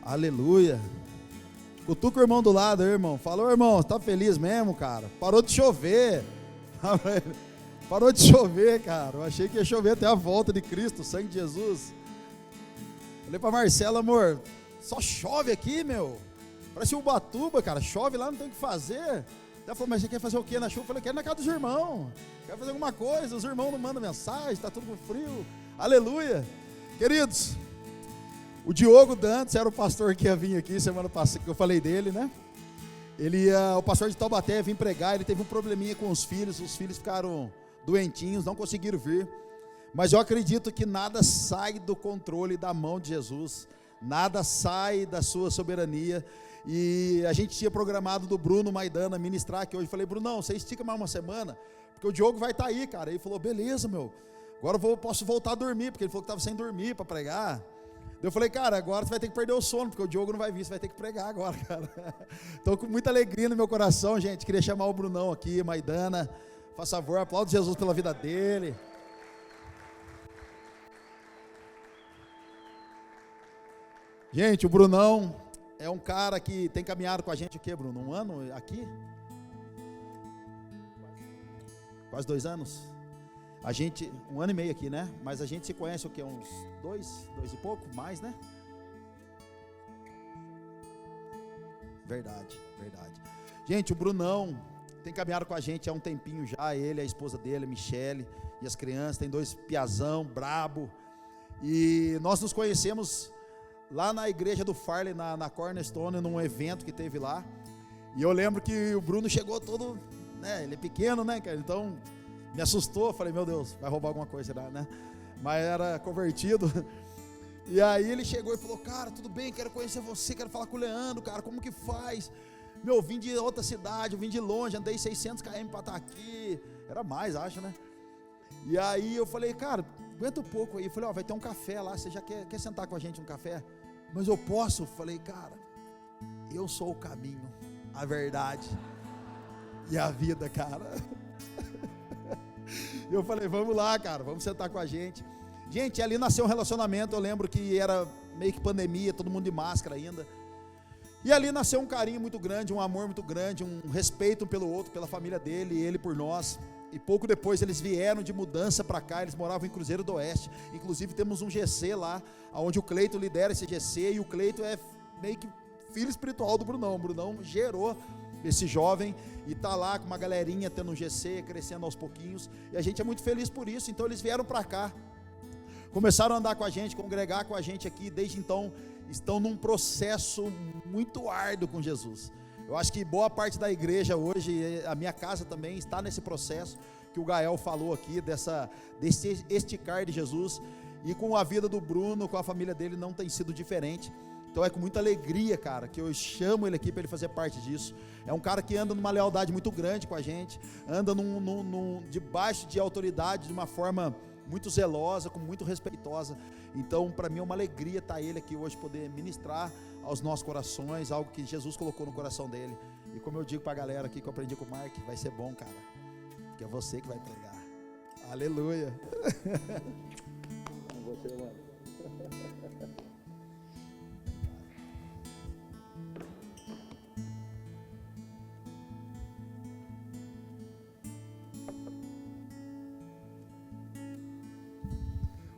Aleluia. Cutuca o irmão do lado, irmão. Falou, irmão, tá feliz mesmo, cara? Parou de chover. Parou de chover, cara. Eu achei que ia chover até a volta de Cristo, o sangue de Jesus. Falei pra Marcela, amor, só chove aqui, meu. Parece Ubatuba, cara. Chove lá, não tem o que fazer. Ela falou, mas você quer fazer o quê na chuva? Eu falei, quero ir na casa dos irmãos. Quero fazer alguma coisa. Os irmãos não mandam mensagem, tá tudo com frio. Aleluia. Queridos, o Diogo Dantas era o pastor que ia vir aqui semana passada, que eu falei dele, né? O pastor de Taubaté ia vir pregar, ele teve um probleminha com os filhos ficaram doentinhos, não conseguiram vir. Mas eu acredito que nada sai do controle da mão de Jesus, nada sai da sua soberania. E a gente tinha programado do Bruno Maidana ministrar aqui hoje. Eu falei, Brunão, você estica mais uma semana, porque o Diogo vai estar aí, cara. Ele falou, beleza, meu, agora eu posso voltar a dormir, porque ele falou que estava sem dormir para pregar. Eu falei, cara, agora você vai ter que perder o sono, porque o Diogo não vai vir, você vai ter que pregar agora, cara. Estou com muita alegria no meu coração, gente. Queria chamar o Brunão aqui, Maidana. Faça favor, aplaude Jesus pela vida dele. Gente, o Brunão é um cara que tem caminhado com a gente o quê, Bruno? Um ano aqui? Quase 2 anos? A gente, 1 ano e meio aqui, né? Mas a gente se conhece o quê? Uns 2 e pouco? Mais, né? Verdade. Gente, o Brunão tem caminhado com a gente há um tempinho já. Ele, a esposa dele, a Michele e as crianças. Tem 2 piazão, brabo. E nós nos conhecemos lá na igreja do Farley, na Cornerstone, num evento que teve lá. E eu lembro que o Bruno chegou todo, né? Ele é pequeno, né, cara? Então me assustou, falei, meu Deus, vai roubar alguma coisa, né? Mas era convertido. E aí ele chegou e falou, cara, tudo bem, quero conhecer você, quero falar com o Leandro, cara, como que faz? Meu, vim de outra cidade, eu vim de longe, andei 600 km para estar aqui, era mais, acho, né? E aí eu falei, cara, aguenta um pouco aí. Eu falei, vai ter um café lá, você já quer sentar com a gente no café? Mas eu posso? Falei, cara, eu sou o caminho, a verdade e a vida, cara. Eu falei, vamos lá, cara, vamos sentar com a gente. Gente, ali nasceu um relacionamento. Eu lembro que era meio que pandemia, todo mundo de máscara ainda. E ali nasceu um carinho muito grande, um amor muito grande, um respeito um pelo outro, pela família dele e ele por nós. E pouco depois eles vieram de mudança para cá. Eles moravam em Cruzeiro do Oeste. Inclusive temos um GC lá, onde o Cleito lidera esse GC. E o Cleito é meio que filho espiritual do Brunão. O Brunão gerou esse jovem e está lá com uma galerinha tendo um GC, crescendo aos pouquinhos. E a gente é muito feliz por isso. Então eles vieram para cá, começaram a andar com a gente, congregar com a gente aqui. Desde então estão num processo muito árduo com Jesus. Eu acho que boa parte da igreja hoje, a minha casa também, está nesse processo que o Gael falou aqui, desse esticar de Jesus. E com a vida do Bruno, com a família dele, não tem sido diferente. Então é com muita alegria, cara, que eu chamo ele aqui para ele fazer parte disso. É um cara que anda numa lealdade muito grande com a gente, anda debaixo de autoridade de uma forma muito zelosa, muito respeitosa. Então para mim é uma alegria estar ele aqui hoje, poder ministrar aos nossos corações, algo que Jesus colocou no coração dele. E como eu digo para a galera aqui, que eu aprendi com o Mark, vai ser bom, cara, porque é você que vai pregar. Aleluia. Com você, mano.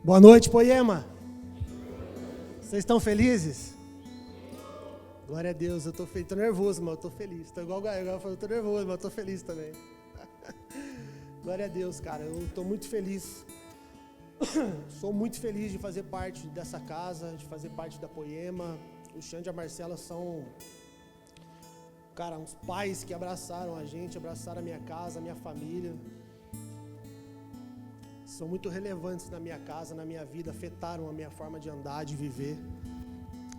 Boa noite, Poema. Vocês estão felizes? Glória a Deus, eu estou feliz, estou nervoso, mas eu estou feliz. Estou igual o Gael, eu estou nervoso, mas estou feliz também. Glória a Deus, cara, eu estou muito feliz. Sou muito feliz de fazer parte dessa casa, de fazer parte da Poema. O Xande e a Marcela são, cara, uns pais que abraçaram a gente, abraçaram a minha casa, a minha família. São muito relevantes na minha casa, na minha vida, afetaram a minha forma de andar, de viver.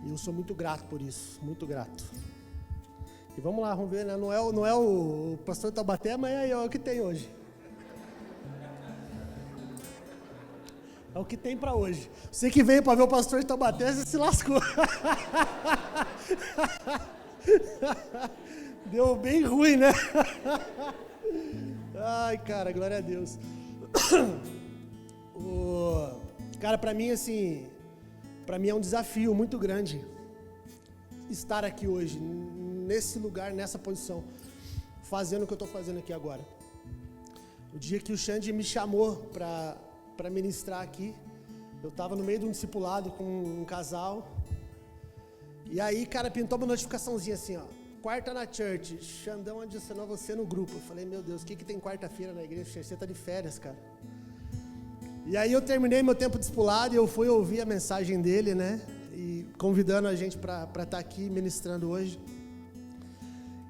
E eu sou muito grato por isso, muito grato. E vamos lá, vamos ver, né? Não é o pastor Taubaté, mas é o que tem hoje. É o que tem para hoje. Você que veio para ver o pastor Taubaté, você se lascou. Deu bem ruim, né? Ai, cara, glória a Deus. Cara, para mim, assim, é um desafio muito grande estar aqui hoje, nesse lugar, nessa posição, fazendo o que eu estou fazendo aqui agora. O dia que o Xande me chamou para ministrar aqui, eu estava no meio de um discipulado com um casal, e aí, cara, pintou uma notificaçãozinha assim, ó, quarta na church, Xandão adicionou você no grupo. Eu falei, meu Deus, o que tem quarta-feira na igreja? Você está de férias, cara. E aí eu terminei meu tempo discipulado e eu fui ouvir a mensagem dele, né, e convidando a gente para estar aqui ministrando hoje.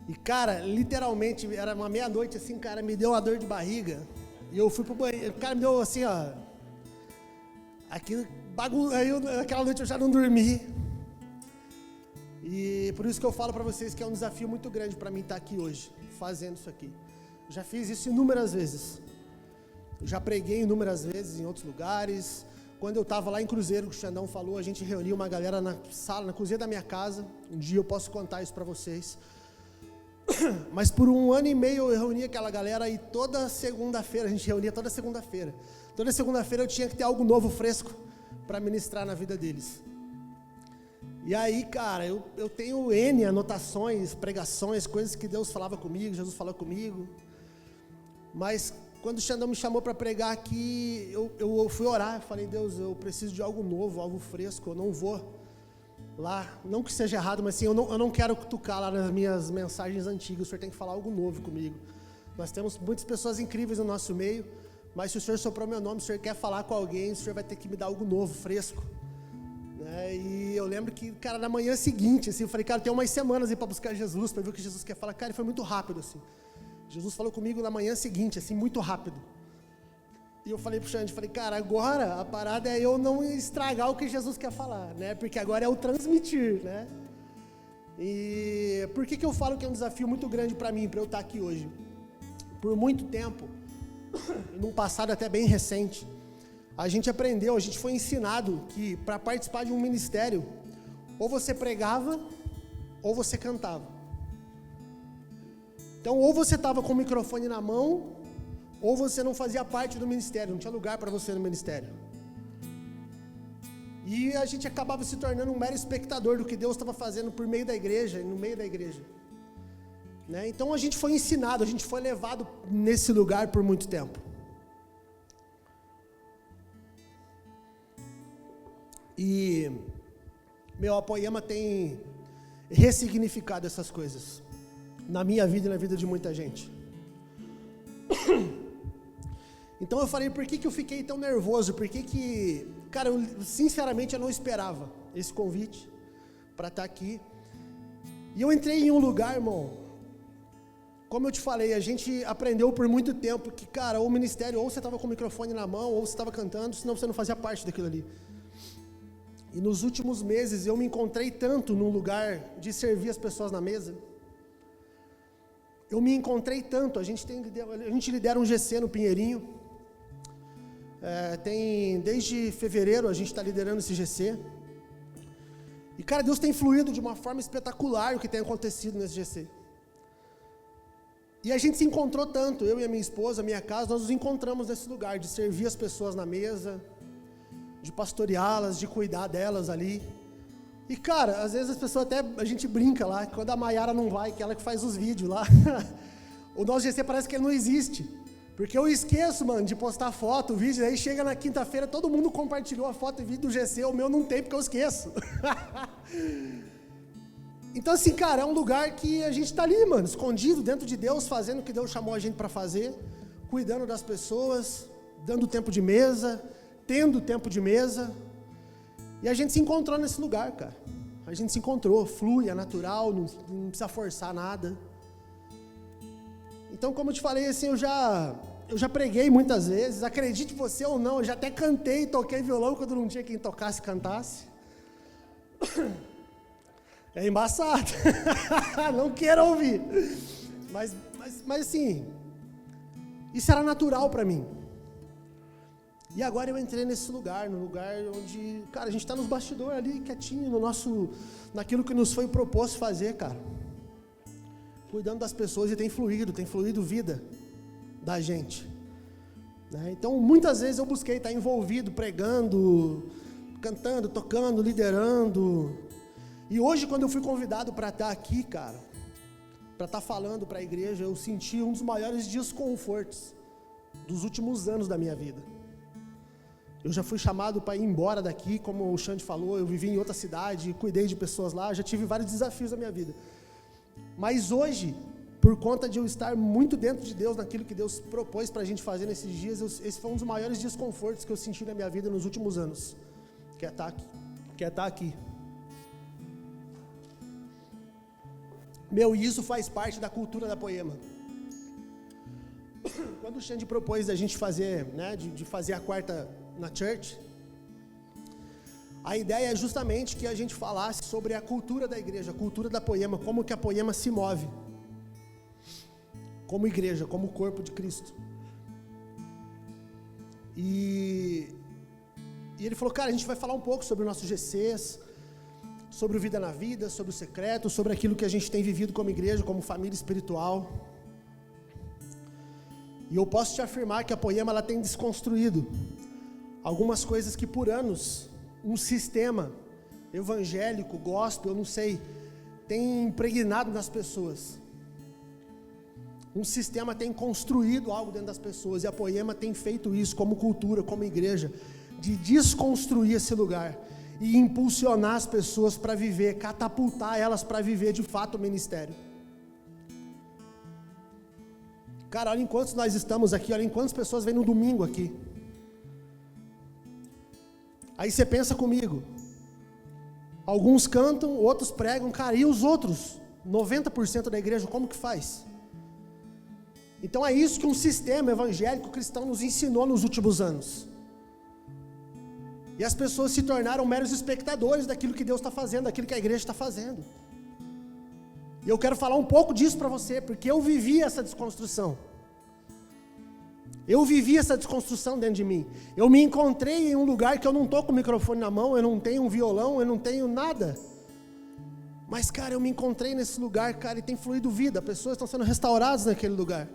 E, cara, literalmente, era uma meia-noite, assim, cara, me deu uma dor de barriga. E eu fui pro banheiro, o cara me deu assim, ó. Aquilo, aquela noite eu já não dormi. E por isso que eu falo para vocês que é um desafio muito grande para mim estar aqui hoje, fazendo isso aqui. Eu já fiz isso inúmeras vezes. Eu já preguei inúmeras vezes em outros lugares. Quando eu estava lá em Cruzeiro, que o Xandão falou, a gente reuniu uma galera na sala, na cozinha da minha casa. Um dia eu posso contar isso para vocês. Mas por 1 ano e meio eu reunia aquela galera e toda segunda-feira, a gente reunia toda segunda-feira. Toda segunda-feira eu tinha que ter algo novo, fresco, para ministrar na vida deles. E aí, cara, eu tenho N anotações, pregações, coisas que Deus falava comigo, Jesus falou comigo. Mas quando o Xandão me chamou para pregar aqui, eu fui orar, eu falei, Deus, eu preciso de algo novo, algo fresco, eu não vou lá, não que seja errado, mas assim, eu não quero cutucar lá nas minhas mensagens antigas, o Senhor tem que falar algo novo comigo. Nós temos muitas pessoas incríveis no nosso meio, mas se o Senhor soprou meu nome, se o Senhor quer falar com alguém, o Senhor vai ter que me dar algo novo, fresco. Né? E eu lembro que, cara, na manhã seguinte, assim, eu falei, cara, tem umas semanas aí para buscar Jesus, para ver o que Jesus quer falar. Cara, foi muito rápido, assim. Jesus falou comigo na manhã seguinte, assim, muito rápido. E eu falei pro Xande, falei, cara, agora a parada é eu não estragar o que Jesus quer falar, né? Porque agora é o transmitir, né? E por que eu falo que é um desafio muito grande para mim, para eu estar aqui hoje? Por muito tempo, num passado até bem recente, a gente aprendeu, a gente foi ensinado que para participar de um ministério, ou você pregava, ou você cantava. Então, ou você estava com o microfone na mão, ou você não fazia parte do ministério, não tinha lugar para você no ministério. E a gente acabava se tornando um mero espectador do que Deus estava fazendo por meio da igreja, no meio da igreja. Né? Então a gente foi ensinado, a gente foi levado nesse lugar por muito tempo. E meu Apoiama tem ressignificado essas coisas na minha vida e na vida de muita gente. Então eu falei, por que eu fiquei tão nervoso? Por que, cara, sinceramente eu não esperava esse convite para estar aqui. E eu entrei em um lugar, irmão, como eu te falei, a gente aprendeu por muito tempo que, cara, o ministério, ou você estava com o microfone na mão, ou você estava cantando, senão você não fazia parte daquilo ali. E nos últimos meses eu me encontrei tanto num lugar de servir as pessoas na mesa. Eu me encontrei tanto, a gente lidera um GC no Pinheirinho. Desde fevereiro a gente está liderando esse GC. E, cara, Deus tem fluído de uma forma espetacular o que tem acontecido nesse GC. E a gente se encontrou tanto, eu e a minha esposa, a minha casa, nós nos encontramos nesse lugar de servir as pessoas na mesa, de pastoreá-las, de cuidar delas ali. E, cara, às vezes as pessoas até, a gente brinca lá, quando a Maiara não vai, que ela que faz os vídeos lá, o nosso GC parece que ele não existe. Porque eu esqueço, mano, de postar foto, vídeo, aí chega na quinta-feira, todo mundo compartilhou a foto e vídeo do GC, o meu não tem porque eu esqueço. Então, assim, cara, é um lugar que a gente tá ali, mano, escondido dentro de Deus, fazendo o que Deus chamou a gente para fazer, cuidando das pessoas, dando tempo de mesa, tendo tempo de mesa. E a gente se encontrou nesse lugar, cara. A gente se encontrou, flui, é natural, não precisa forçar nada. Então, como eu te falei, assim, eu já preguei muitas vezes, acredite você ou não, eu já até cantei, toquei violão quando não tinha quem tocasse e cantasse. É embaçado, não quero ouvir. Mas assim, isso era natural para mim. E agora eu entrei nesse lugar, no lugar onde, cara, a gente está nos bastidores ali, quietinho, naquilo que nos foi proposto fazer, cara. Cuidando das pessoas, e tem fluído vida da gente. Né? Então, muitas vezes eu busquei estar envolvido, pregando, cantando, tocando, liderando. E hoje, quando eu fui convidado para estar aqui, cara, para estar falando para a igreja, eu senti um dos maiores desconfortos dos últimos anos da minha vida. Eu já fui chamado para ir embora daqui, como o Xande falou, eu vivi em outra cidade, cuidei de pessoas lá, já tive vários desafios na minha vida. Mas hoje, por conta de eu estar muito dentro de Deus, naquilo que Deus propôs para a gente fazer nesses dias, esse foi um dos maiores desconfortos que eu senti na minha vida nos últimos anos, que é estar aqui. Meu, e isso faz parte da cultura da Poema. Quando o Xande propôs a gente fazer, né, de fazer a quarta na church, a ideia é justamente que a gente falasse sobre a cultura da igreja, a cultura da Poema, como que a Poema se move, como igreja, como corpo de Cristo. E ele falou, cara, a gente vai falar um pouco sobre os nossos GCs, sobre o Vida na Vida, sobre o secreto, sobre aquilo que a gente tem vivido como igreja, como família espiritual. E eu posso te afirmar que a Poema ela tem desconstruído algumas coisas que por anos um sistema evangélico, gospel, eu não sei, tem impregnado nas pessoas. Um sistema tem construído algo dentro das pessoas, e a Poema tem feito isso como cultura, como igreja, de desconstruir esse lugar e impulsionar as pessoas para viver, catapultar elas para viver de fato o ministério. Cara, olha enquanto nós estamos aqui, olha enquantas pessoas vêm no domingo aqui. Aí você pensa comigo, alguns cantam, outros pregam, cara, e os outros? 90% da igreja, como que faz? Então é isso que um sistema evangélico cristão nos ensinou nos últimos anos. E as pessoas se tornaram meros espectadores daquilo que Deus está fazendo, daquilo que a igreja está fazendo. E eu quero falar um pouco disso para você, porque eu vivi essa desconstrução. Eu vivi essa desconstrução dentro de mim. Eu me encontrei em um lugar que eu não estou com o microfone na mão, eu não tenho um violão, eu não tenho nada. Mas, cara, eu me encontrei nesse lugar, cara, e tem fluído vida. Pessoas estão sendo restauradas naquele lugar.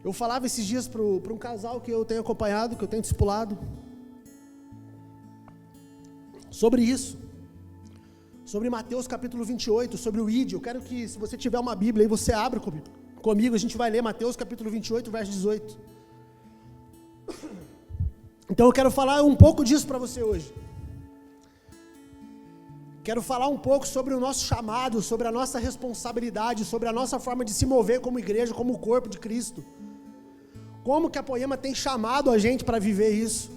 Eu falava esses dias para um casal que eu tenho acompanhado, que eu tenho discipulado, sobre isso. Sobre Mateus capítulo 28, sobre o ID. Eu quero que, se você tiver uma Bíblia aí, você abra comigo, a gente vai ler Mateus capítulo 28, verso 18. Então eu quero falar um pouco disso para você hoje. Quero falar um pouco sobre o nosso chamado, sobre a nossa responsabilidade, sobre a nossa forma de se mover como igreja, como corpo de Cristo. Como que a Poema tem chamado a gente para viver isso.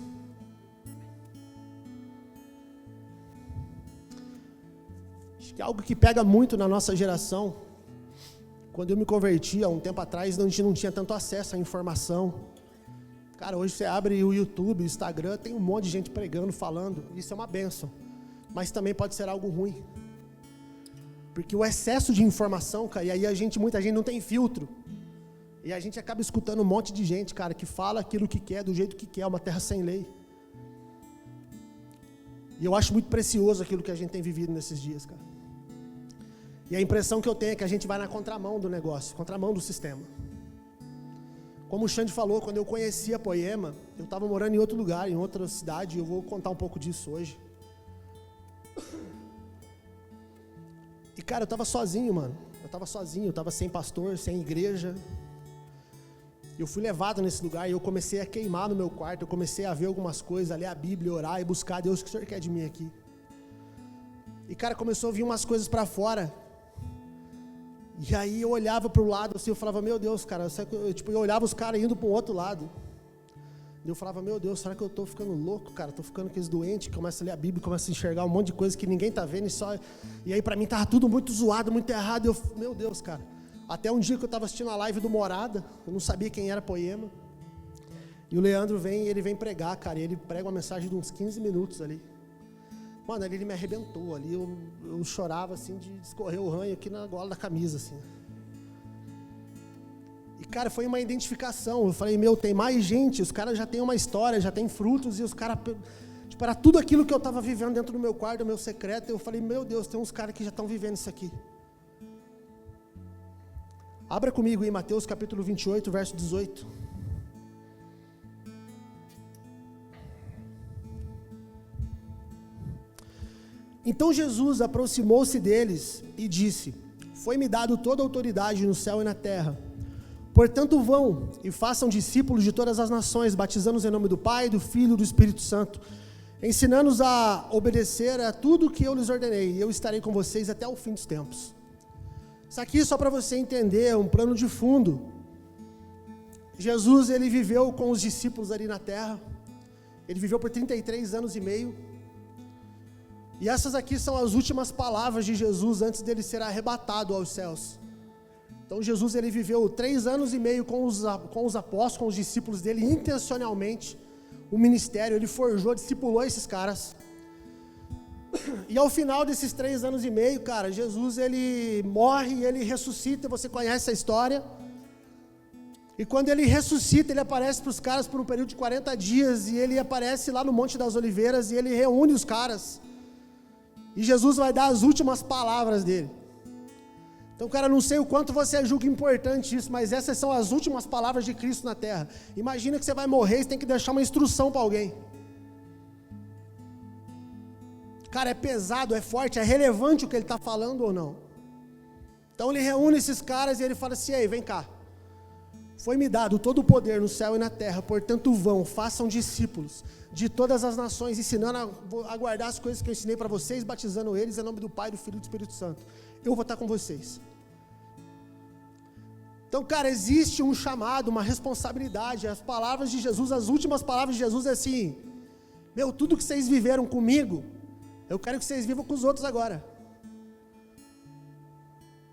Acho que é algo que pega muito na nossa geração. Quando eu me converti, há um tempo atrás, a gente não tinha tanto acesso à informação. Cara, hoje você abre o YouTube, o Instagram, tem um monte de gente pregando, falando. Isso é uma bênção. Mas também pode ser algo ruim. Porque o excesso de informação, cara, e aí muita gente não tem filtro. E a gente acaba escutando um monte de gente, cara, que fala aquilo que quer, do jeito que quer, uma terra sem lei. E eu acho muito precioso aquilo que a gente tem vivido nesses dias, cara. E a impressão que eu tenho é que a gente vai na contramão do negócio, contramão do sistema. Como o Xande falou, quando eu conheci a Poema, eu estava morando em outro lugar, em outra cidade, e eu vou contar um pouco disso hoje. E cara, eu estava sozinho, mano. Eu estava sem pastor, sem igreja. Eu fui levado nesse lugar e eu comecei a queimar no meu quarto, eu comecei a ver algumas coisas, a ler a Bíblia, orar e buscar Deus, o que o Senhor quer de mim aqui. E cara, começou a vir umas coisas para fora. E aí eu olhava para o lado assim, eu falava, meu Deus, cara, eu olhava os caras indo para o outro lado. E eu falava, meu Deus, será que eu estou ficando louco, cara? Estou ficando aqueles doentes que começam a ler a Bíblia, começam a enxergar um monte de coisa que ninguém está vendo. E aí para mim estava tudo muito zoado, muito errado. Meu Deus, cara. Até um dia que eu estava assistindo a live do Morada, eu não sabia quem era Poema. E o Leandro ele vem pregar, cara, e ele prega uma mensagem de uns 15 minutos ali. Mano, ali ele me arrebentou, ali eu chorava assim de escorrer o ranho aqui na gola da camisa, assim. E cara, foi uma identificação, eu falei, tem mais gente, os caras já têm uma história, já têm frutos, e os caras, era tudo aquilo que eu estava vivendo dentro do meu quarto, do meu secreto, eu falei, meu Deus, tem uns caras que já estão vivendo isso aqui. Abra comigo em Mateus capítulo 28, verso 18. Então Jesus aproximou-se deles e disse: foi-me dado toda a autoridade no céu e na terra. Portanto, vão e façam discípulos de todas as nações, batizando-os em nome do Pai, do Filho e do Espírito Santo, ensinando-os a obedecer a tudo que eu lhes ordenei, e eu estarei com vocês até o fim dos tempos. Isso aqui, só para você entender, um plano de fundo. Jesus, ele viveu com os discípulos ali na terra, ele viveu por 33 anos e meio, e essas aqui são as últimas palavras de Jesus antes dele ser arrebatado aos céus. Então Jesus, ele viveu 3 anos e meio com os apóstolos, com os discípulos dele, intencionalmente, o ministério, ele forjou, discipulou esses caras. E ao final desses 3 anos e meio, cara, Jesus, ele morre e ele ressuscita, você conhece a história. E quando ele ressuscita, ele aparece para os caras por um período de 40 dias, e ele aparece lá no Monte das Oliveiras, e ele reúne os caras. E Jesus vai dar as últimas palavras dele. Então, cara, não sei o quanto você julga importante isso, mas essas são as últimas palavras de Cristo na terra. Imagina que você vai morrer e você tem que deixar uma instrução para alguém. Cara, é pesado, é forte, é relevante o que ele está falando ou não? Então ele reúne esses caras e ele fala assim: ei, vem cá. Foi-me dado todo o poder no céu e na terra, portanto vão, façam discípulos de todas as nações, ensinando a guardar as coisas que eu ensinei para vocês, batizando eles em nome do Pai, do Filho e do Espírito Santo. Eu vou estar com vocês. Então, cara, existe um chamado, uma responsabilidade. As palavras de Jesus, as últimas palavras de Jesus é assim: meu, tudo que vocês viveram comigo, eu quero que vocês vivam com os outros agora.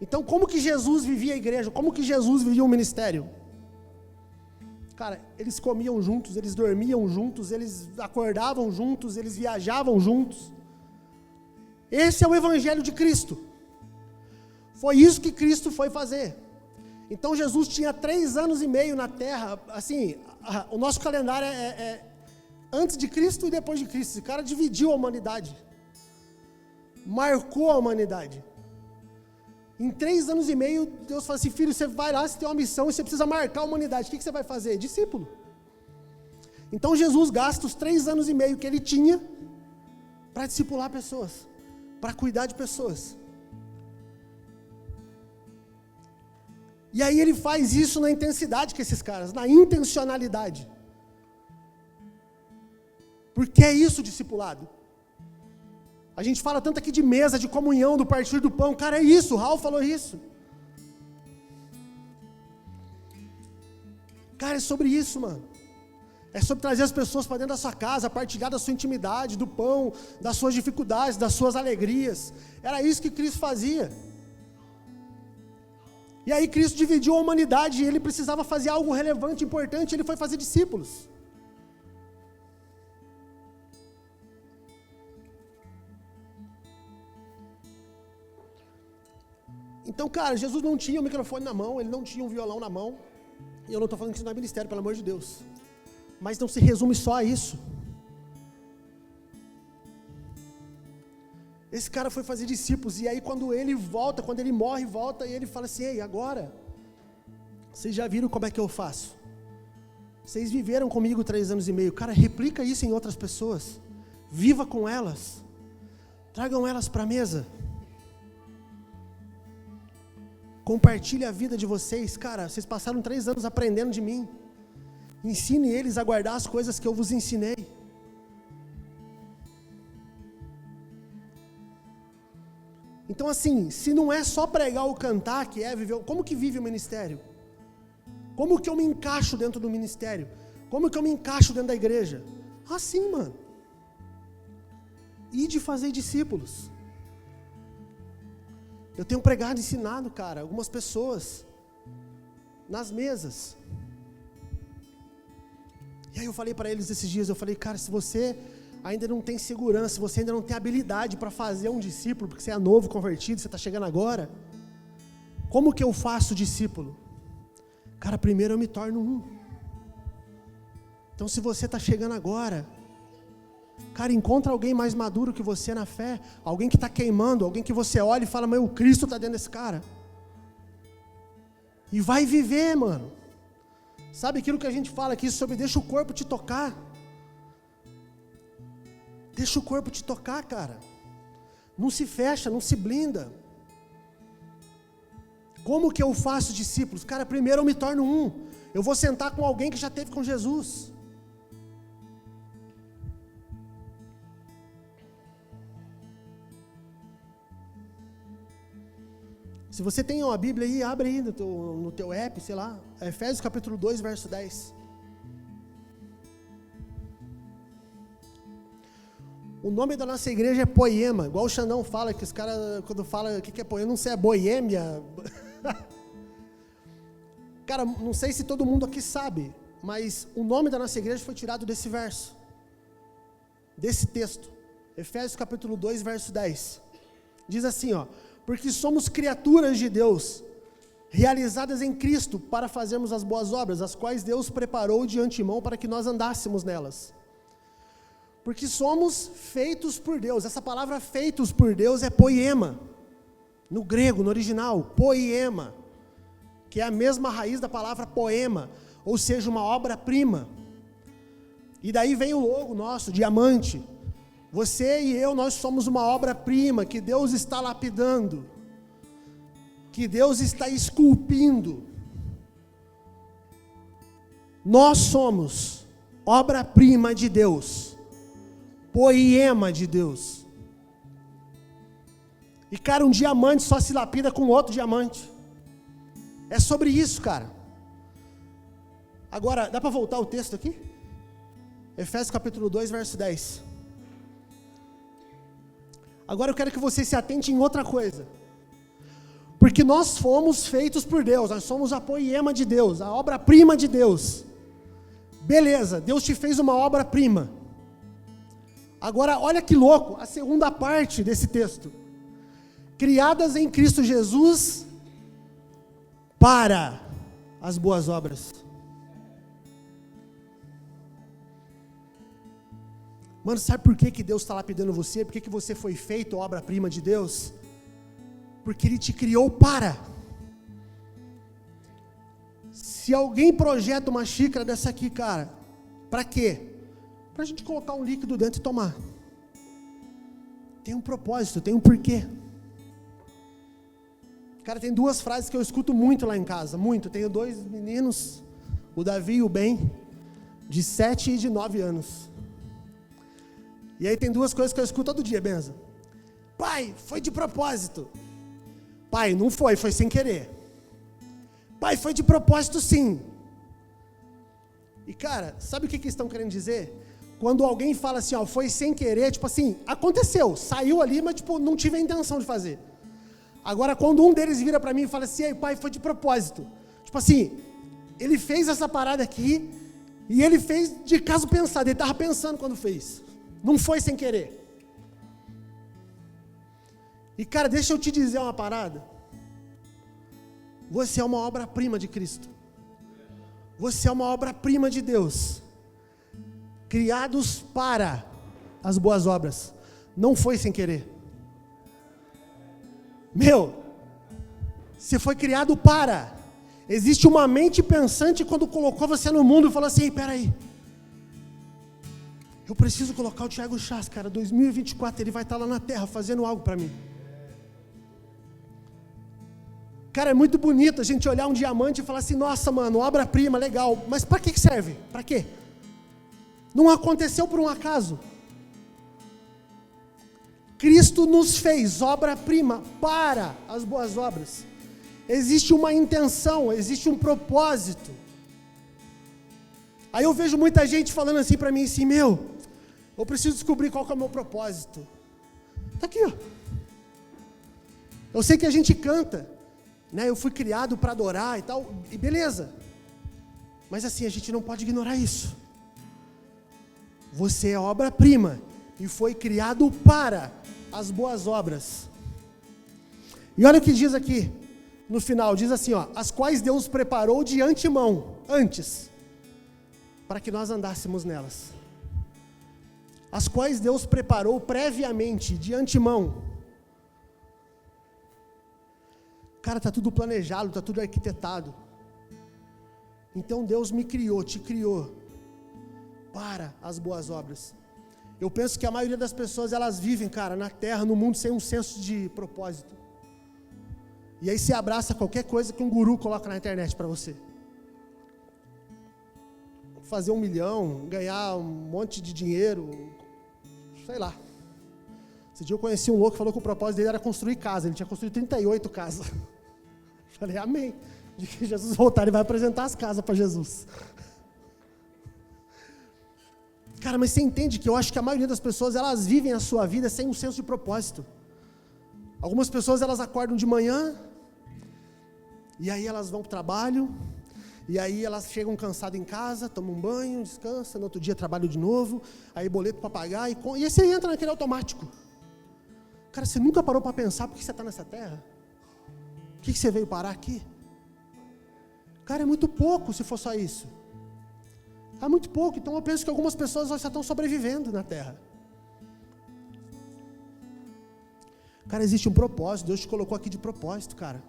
Então, como que Jesus vivia a igreja? Como que Jesus vivia o ministério? Cara, eles comiam juntos, eles dormiam juntos, eles acordavam juntos, eles viajavam juntos. Esse é o evangelho de Cristo. Foi isso que Cristo foi fazer. Então Jesus tinha 3 anos e meio na terra. Assim, o nosso calendário é antes de Cristo e depois de Cristo. Esse cara dividiu a humanidade. Marcou a humanidade. Em 3 anos e meio, Deus fala assim: filho, você vai lá, você tem uma missão e você precisa marcar a humanidade. O que você vai fazer? Discípulo. Então Jesus gasta os 3 anos e meio que ele tinha para discipular pessoas, para cuidar de pessoas. E aí ele faz isso na intensidade com esses caras, na intencionalidade. Porque é isso o discipulado. A gente fala tanto aqui de mesa, de comunhão, do partir do pão. Cara, é isso, o Raul falou isso. Cara, é sobre isso, mano. É sobre trazer as pessoas para dentro da sua casa, partilhar da sua intimidade, do pão, das suas dificuldades, das suas alegrias. Era isso que Cristo fazia. E aí Cristo dividiu a humanidade e ele precisava fazer algo relevante, importante, ele foi fazer discípulos. Então, cara, Jesus não tinha o microfone na mão, ele não tinha um violão na mão. E eu não estou falando que isso não é ministério, pelo amor de Deus. Mas não se resume só a isso. Esse cara foi fazer discípulos, e aí quando ele volta, quando ele morre, volta, e ele fala assim: ei, agora, vocês já viram como é que eu faço? Vocês viveram comigo 3 anos e meio. Cara, replica isso em outras pessoas. Viva com elas. Tragam elas para a mesa. Compartilhe a vida de vocês. Cara, vocês passaram 3 anos aprendendo de mim. Ensine eles a guardar as coisas que eu vos ensinei. Então, assim, se não é só pregar ou cantar, que é viver, como que vive o ministério? Como que eu me encaixo dentro do ministério? Como que eu me encaixo dentro da igreja? Assim, mano. E de fazer discípulos. Eu tenho pregado e ensinado, cara, algumas pessoas nas mesas. E aí eu falei para eles esses dias, eu falei: cara, se você ainda não tem segurança, se você ainda não tem habilidade para fazer um discípulo, porque você é novo, convertido, você está chegando agora, como que eu faço discípulo? Cara, primeiro eu me torno um. Então, se você está chegando agora, cara, encontra alguém mais maduro que você na fé, alguém que está queimando, alguém que você olha e fala: meu, o Cristo está dentro desse cara. E vai viver, mano. Sabe aquilo que a gente fala aqui sobre deixa o corpo te tocar? Deixa o corpo te tocar, cara. Não se fecha, não se blinda. Como que eu faço discípulos? Cara, primeiro eu me torno um. Eu vou sentar com alguém que já esteve com Jesus. Se você tem uma Bíblia aí, abre aí no teu app, sei lá, Efésios capítulo 2, verso 10. O nome da nossa igreja é Poema, igual o Xandão fala, que os caras, quando falam o que é Poema, não sei, é Boêmia. Cara, não sei se todo mundo aqui sabe, mas o nome da nossa igreja foi tirado desse verso, desse texto. Efésios capítulo 2, verso 10. Diz assim, ó: porque somos criaturas de Deus, realizadas em Cristo, para fazermos as boas obras, as quais Deus preparou de antemão para que nós andássemos nelas. Porque somos feitos por Deus. Essa palavra feitos por Deus é poema, no grego, no original, poema, que é a mesma raiz da palavra poema, ou seja, uma obra-prima. E daí vem o logo nosso, diamante. Você e eu, nós somos uma obra-prima que Deus está lapidando, que Deus está esculpindo. Nós somos obra-prima de Deus, poema de Deus. E cara, um diamante só se lapida com outro diamante. É sobre isso, cara. Agora, dá para voltar o texto aqui? Efésios capítulo 2, verso 10. Agora eu quero que você se atente em outra coisa. Porque nós fomos feitos por Deus, nós somos a poema de Deus, a obra-prima de Deus. Beleza, Deus te fez uma obra-prima. Agora, olha que louco, a segunda parte desse texto. Criadas em Cristo Jesus para as boas obras. Mano, sabe por que Deus está lapidando você? Por que você foi feito obra-prima de Deus? Porque Ele te criou para. Se alguém projeta uma xícara dessa aqui, cara, para quê? Para a gente colocar um líquido dentro e tomar. Tem um propósito, tem um porquê. Cara, tem duas frases que eu escuto muito lá em casa, muito. Tenho dois meninos, o Davi e o Ben, de 7 e de 9 anos. E aí tem duas coisas que eu escuto todo dia, Benza. Pai, foi de propósito. Pai, não foi, foi sem querer. Pai, foi de propósito sim. E cara, sabe o que estão querendo dizer? Quando alguém fala assim, ó, foi sem querer, tipo assim, aconteceu, saiu ali, mas tipo, não tive a intenção de fazer. Agora, quando um deles vira para mim e fala assim, ei, pai, foi de propósito. Tipo assim, ele fez essa parada aqui, e ele fez de caso pensado, ele estava pensando quando fez. Não foi sem querer. E cara, deixa eu te dizer uma parada. Você é uma obra-prima de Cristo. Você é uma obra-prima de Deus. Criados para as boas obras. Não foi sem querer. Meu, você foi criado para. Existe uma mente pensante quando colocou você no mundo e falou assim, ei, peraí. Eu preciso colocar o Thiago Chas, cara, 2024, ele vai estar lá na terra fazendo algo para mim. Cara, é muito bonito a gente olhar um diamante e falar assim, nossa, mano, obra-prima, legal, mas para que serve? Para quê? Não aconteceu por um acaso. Cristo nos fez obra-prima para as boas obras. Existe uma intenção, existe um propósito. Aí eu vejo muita gente falando assim para mim, assim, meu, eu preciso descobrir qual que é o meu propósito. Está aqui, ó. Eu sei que a gente canta, né? Eu fui criado para adorar e tal, e beleza. Mas assim, a gente não pode ignorar isso. Você é obra-prima e foi criado para as boas obras. E olha o que diz aqui, no final, diz assim, ó, as quais Deus preparou de antemão, antes, para que nós andássemos nelas. As quais Deus preparou previamente, de antemão. Cara, está tudo planejado, está tudo arquitetado. Então Deus me criou, te criou, para as boas obras. Eu penso que a maioria das pessoas, elas vivem, cara, na terra, no mundo, sem um senso de propósito. E aí você abraça qualquer coisa que um guru coloca na internet para você. Fazer 1 milhão, ganhar um monte de dinheiro, sei lá. Esse dia eu conheci um louco que falou que o propósito dele era construir casa. Ele tinha construído 38 casas. Falei, amém. De que Jesus voltar, ele vai apresentar as casas para Jesus. Cara, mas você entende que eu acho que a maioria das pessoas, elas vivem a sua vida sem um senso de propósito. Algumas pessoas, elas acordam de manhã, e aí elas vão para o trabalho, e aí elas chegam cansadas em casa, tomam um banho, descansam, no outro dia trabalham de novo, aí boleto para pagar, e aí você entra naquele automático. Cara, você nunca parou para pensar por que você está nessa terra? Por que você veio parar aqui? Cara, é muito pouco se for só isso. É muito pouco, então eu penso que algumas pessoas só estão sobrevivendo na terra. Cara, existe um propósito, Deus te colocou aqui de propósito, cara.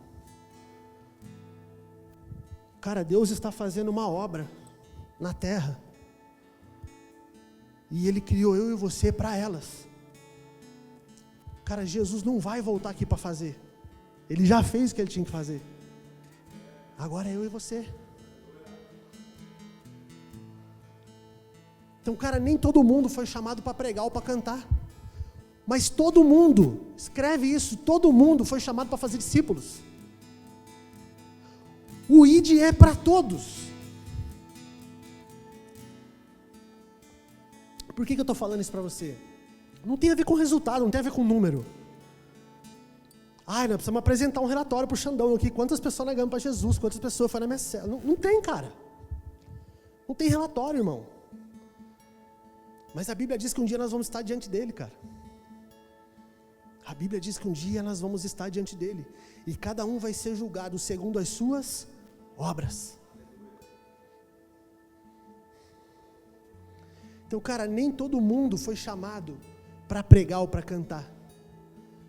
Cara, Deus está fazendo uma obra na terra. E Ele criou eu e você para elas. Cara, Jesus não vai voltar aqui para fazer. Ele já fez o que Ele tinha que fazer. Agora é eu e você. Então, cara, nem todo mundo foi chamado para pregar ou para cantar. Mas todo mundo, escreve isso, todo mundo foi chamado para fazer discípulos. O ID é para todos. Por que eu estou falando isso para você? Não tem a ver com resultado, não tem a ver com número. Nós precisamos apresentar um relatório para o Xandão aqui. Quantas pessoas nós ganhamos para Jesus? Quantas pessoas foram na minha cela? Não tem, cara. Não tem relatório, irmão. Mas a Bíblia diz que um dia nós vamos estar diante dele, cara. A Bíblia diz que um dia nós vamos estar diante dele. E cada um vai ser julgado segundo as suas obras. Então, cara, nem todo mundo foi chamado para pregar ou para cantar.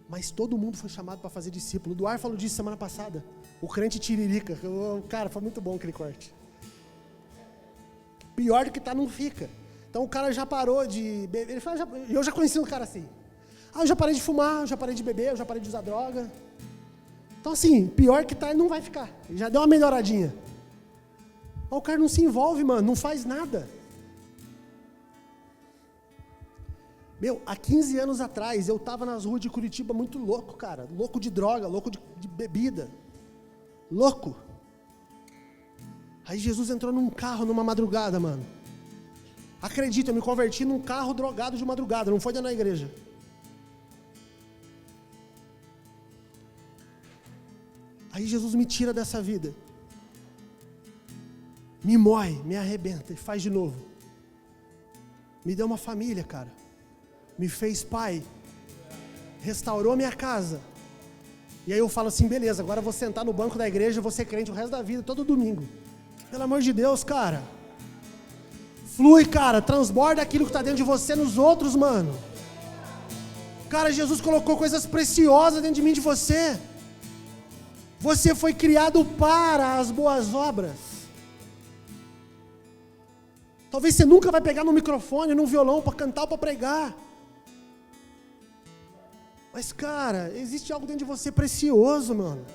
Mas todo mundo foi chamado para fazer discípulo. O Duar falou disso semana passada. O crente tiririca. Cara, foi muito bom aquele corte. Pior do que tá, não fica. Então o cara já parou de beber. Ele fala, eu já conheci um cara assim. Eu já parei de fumar, eu já parei de beber, eu já parei de usar droga. Então assim, pior que tá, ele não vai ficar. Ele já deu uma melhoradinha. Mas o cara não se envolve, mano, não faz nada. Há 15 anos atrás, eu tava nas ruas de Curitiba muito louco, cara. Louco de droga, louco de bebida. Louco. Aí Jesus entrou num carro numa madrugada, mano. Acredita, eu me converti num carro drogado de madrugada, não foi dentro da igreja. Aí Jesus me tira dessa vida. Me moe, me arrebenta e faz de novo. Me deu uma família, cara. Me fez pai. Restaurou minha casa. E aí eu falo assim, beleza, agora eu vou sentar no banco da igreja e vou ser crente o resto da vida, todo domingo. Pelo amor de Deus, cara. Flui, cara, transborda aquilo que está dentro de você nos outros, mano. Cara, Jesus colocou coisas preciosas dentro de mim, de você. Você foi criado para as boas obras. Talvez você nunca vai pegar no microfone, no violão para cantar ou para pregar. Mas, cara, existe algo dentro de você precioso, mano.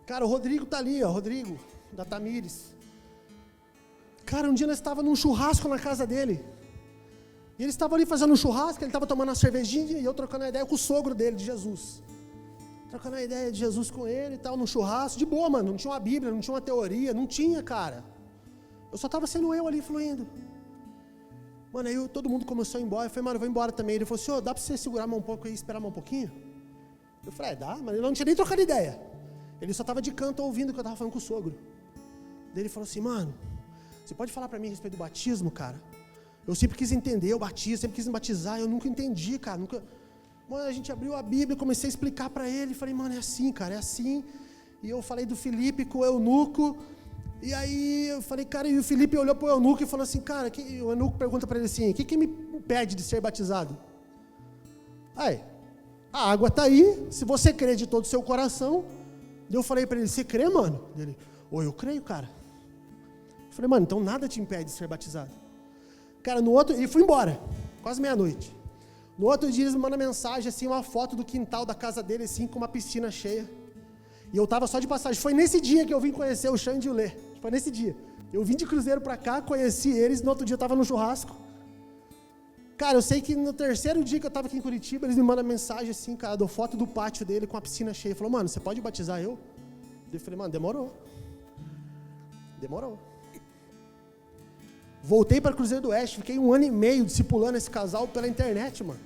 Cara, o Rodrigo tá ali, ó, Rodrigo, da Tamires. Cara, um dia nós estávamos num churrasco na casa dele. E ele estava ali fazendo um churrasco, ele estava tomando uma cervejinha e eu trocando a ideia com o sogro dele, de Jesus. Trocando a ideia de Jesus com ele e tal, num churrasco, de boa, mano. Não tinha uma Bíblia, não tinha uma teoria, não tinha, cara. Eu só estava sendo eu ali fluindo. Mano, aí todo mundo começou a ir embora. Eu falei, mano, eu vou embora também. Ele falou, senhor, dá para você segurar mais um pouco aí, esperar mais um pouquinho? Eu falei, dá, mas ele não tinha nem trocado ideia. Ele só estava de canto ouvindo o que eu estava falando com o sogro. Daí ele falou assim, mano, você pode falar para mim a respeito do batismo, cara? Eu sempre quis entender o batismo, sempre quis me batizar, eu nunca entendi, cara. Mano, a gente abriu a Bíblia, comecei a explicar para ele. Falei, mano, é assim, cara, é assim. E eu falei do Felipe com o eunuco. E aí eu falei, cara, e o Felipe olhou para o eunuco e falou assim, cara, o eunuco pergunta para ele assim, o que me impede de ser batizado? Aí, a água está aí, se você crê de todo o seu coração. Eu falei para ele, você crê, mano? Ele, eu creio, cara. Eu falei, mano, então nada te impede de ser batizado. Cara, no outro, e fui embora, quase meia-noite. No outro dia eles me mandam mensagem, assim, uma foto do quintal da casa dele, assim, com uma piscina cheia. E eu tava só de passagem. Foi nesse dia que eu vim conhecer o Xande e o Lê. Foi nesse dia. Eu vim de cruzeiro pra cá, conheci eles, no outro dia eu tava no churrasco. Cara, eu sei que no terceiro dia que eu tava aqui em Curitiba, eles me mandam mensagem assim, cara, dou foto do pátio dele com a piscina cheia. Falou, mano, você pode batizar eu? Eu falei, mano, demorou. Demorou. Voltei para Cruzeiro do Oeste, fiquei 1 ano e meio discipulando esse casal pela internet, mano.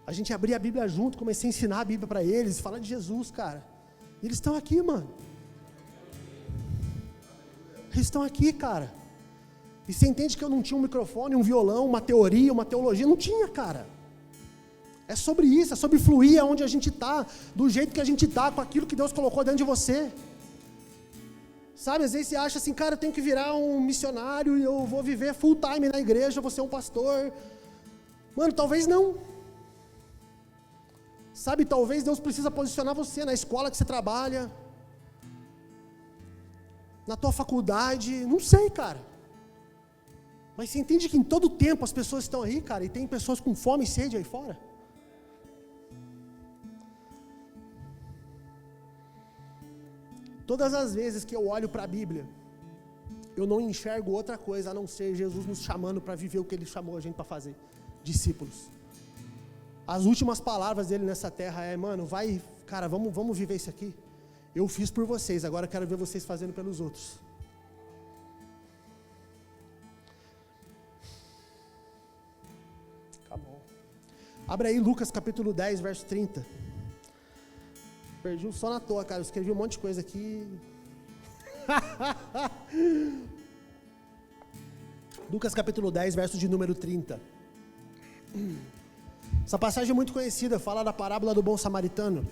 A gente abria a Bíblia junto, comecei a ensinar a Bíblia para eles, falar de Jesus, cara. E eles estão aqui, mano. Eles estão aqui, cara. E você entende que eu não tinha um microfone, um violão, uma teoria, uma teologia? Não tinha, cara. É sobre isso, é sobre fluir aonde a gente está, do jeito que a gente está, com aquilo que Deus colocou dentro de você. Sabe, às vezes você acha assim, cara, eu tenho que virar um missionário e eu vou viver full time na igreja, vou ser um pastor. Mano, talvez não. Sabe, talvez Deus precisa posicionar você na escola que você trabalha, na tua faculdade, não sei, cara. Mas você entende que em todo tempo as pessoas estão aí, cara, e tem pessoas com fome e sede aí fora? Todas as vezes que eu olho para a Bíblia, eu não enxergo outra coisa a não ser Jesus nos chamando para viver o que Ele chamou a gente para fazer, discípulos. As últimas palavras dele nessa terra é, mano, vai, cara, vamos viver isso aqui. Eu fiz por vocês, agora eu quero ver vocês fazendo pelos outros. Acabou. Abre aí Lucas capítulo 10, verso 30. Perdi um só na toa, cara. Eu escrevi um monte de coisa aqui. Lucas capítulo 10, verso de número 30. Essa passagem é muito conhecida, fala da parábola do bom samaritano.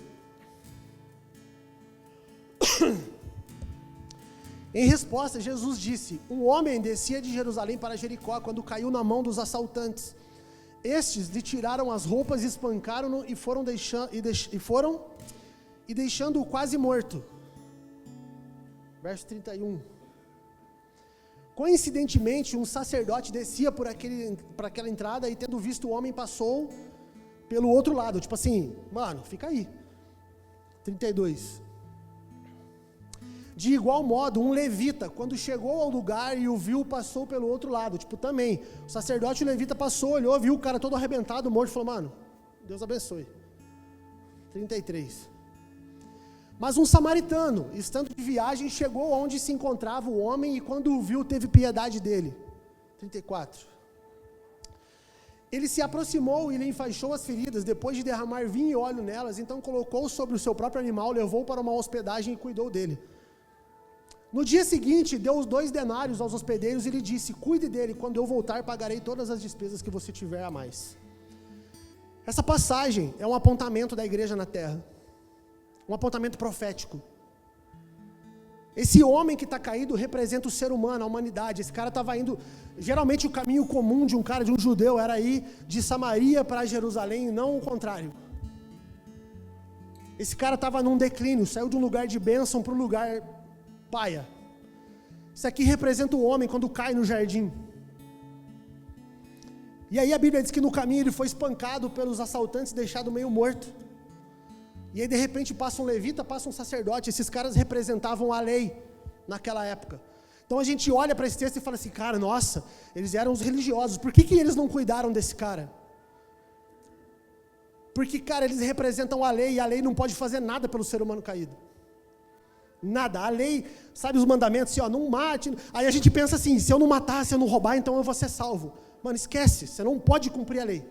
Em resposta, Jesus disse: um homem descia de Jerusalém para Jericó quando caiu na mão dos assaltantes. Estes lhe tiraram as roupas, espancaram-no e deixando-o quase morto. Verso 31. Coincidentemente, um sacerdote descia por aquela entrada e, tendo visto o homem, passou pelo outro lado. Tipo assim, mano, fica aí. 32. De igual modo, um levita, quando chegou ao lugar e o viu, passou pelo outro lado. Tipo, também, o sacerdote e o levita passou, olhou, viu o cara todo arrebentado, morto, falou, mano, Deus abençoe. 33. Mas um samaritano, estando de viagem, chegou onde se encontrava o homem e quando o viu, teve piedade dele. 34. Ele se aproximou e lhe enfaixou as feridas, depois de derramar vinho e óleo nelas, então colocou sobre o seu próprio animal, levou para uma hospedagem e cuidou dele. No dia seguinte, deu os 2 denários aos hospedeiros e lhe disse: cuide dele, quando eu voltar pagarei todas as despesas que você tiver a mais. Essa passagem é um apontamento da igreja na terra, um apontamento profético. Esse homem que está caído representa o ser humano, a humanidade. Esse cara estava indo, geralmente o caminho comum de um cara, de um judeu, era ir de Samaria para Jerusalém, não o contrário. Esse cara estava num declínio, saiu de um lugar de bênção para um lugar paia. Isso aqui representa o homem quando cai no jardim. E aí a Bíblia diz que no caminho ele foi espancado pelos assaltantes, deixado meio morto. E aí de repente passa um levita, passa um sacerdote. Esses caras representavam a lei naquela época. Então a gente olha para esse texto e fala assim, cara, nossa, eles eram os religiosos. Por que eles não cuidaram desse cara? Porque, cara, eles representam a lei e a lei não pode fazer nada pelo ser humano caído. Nada, a lei, sabe os mandamentos, assim, ó, não mate. Aí a gente pensa assim, se eu não matar, se eu não roubar, então eu vou ser salvo. Mano, esquece, você não pode cumprir a lei.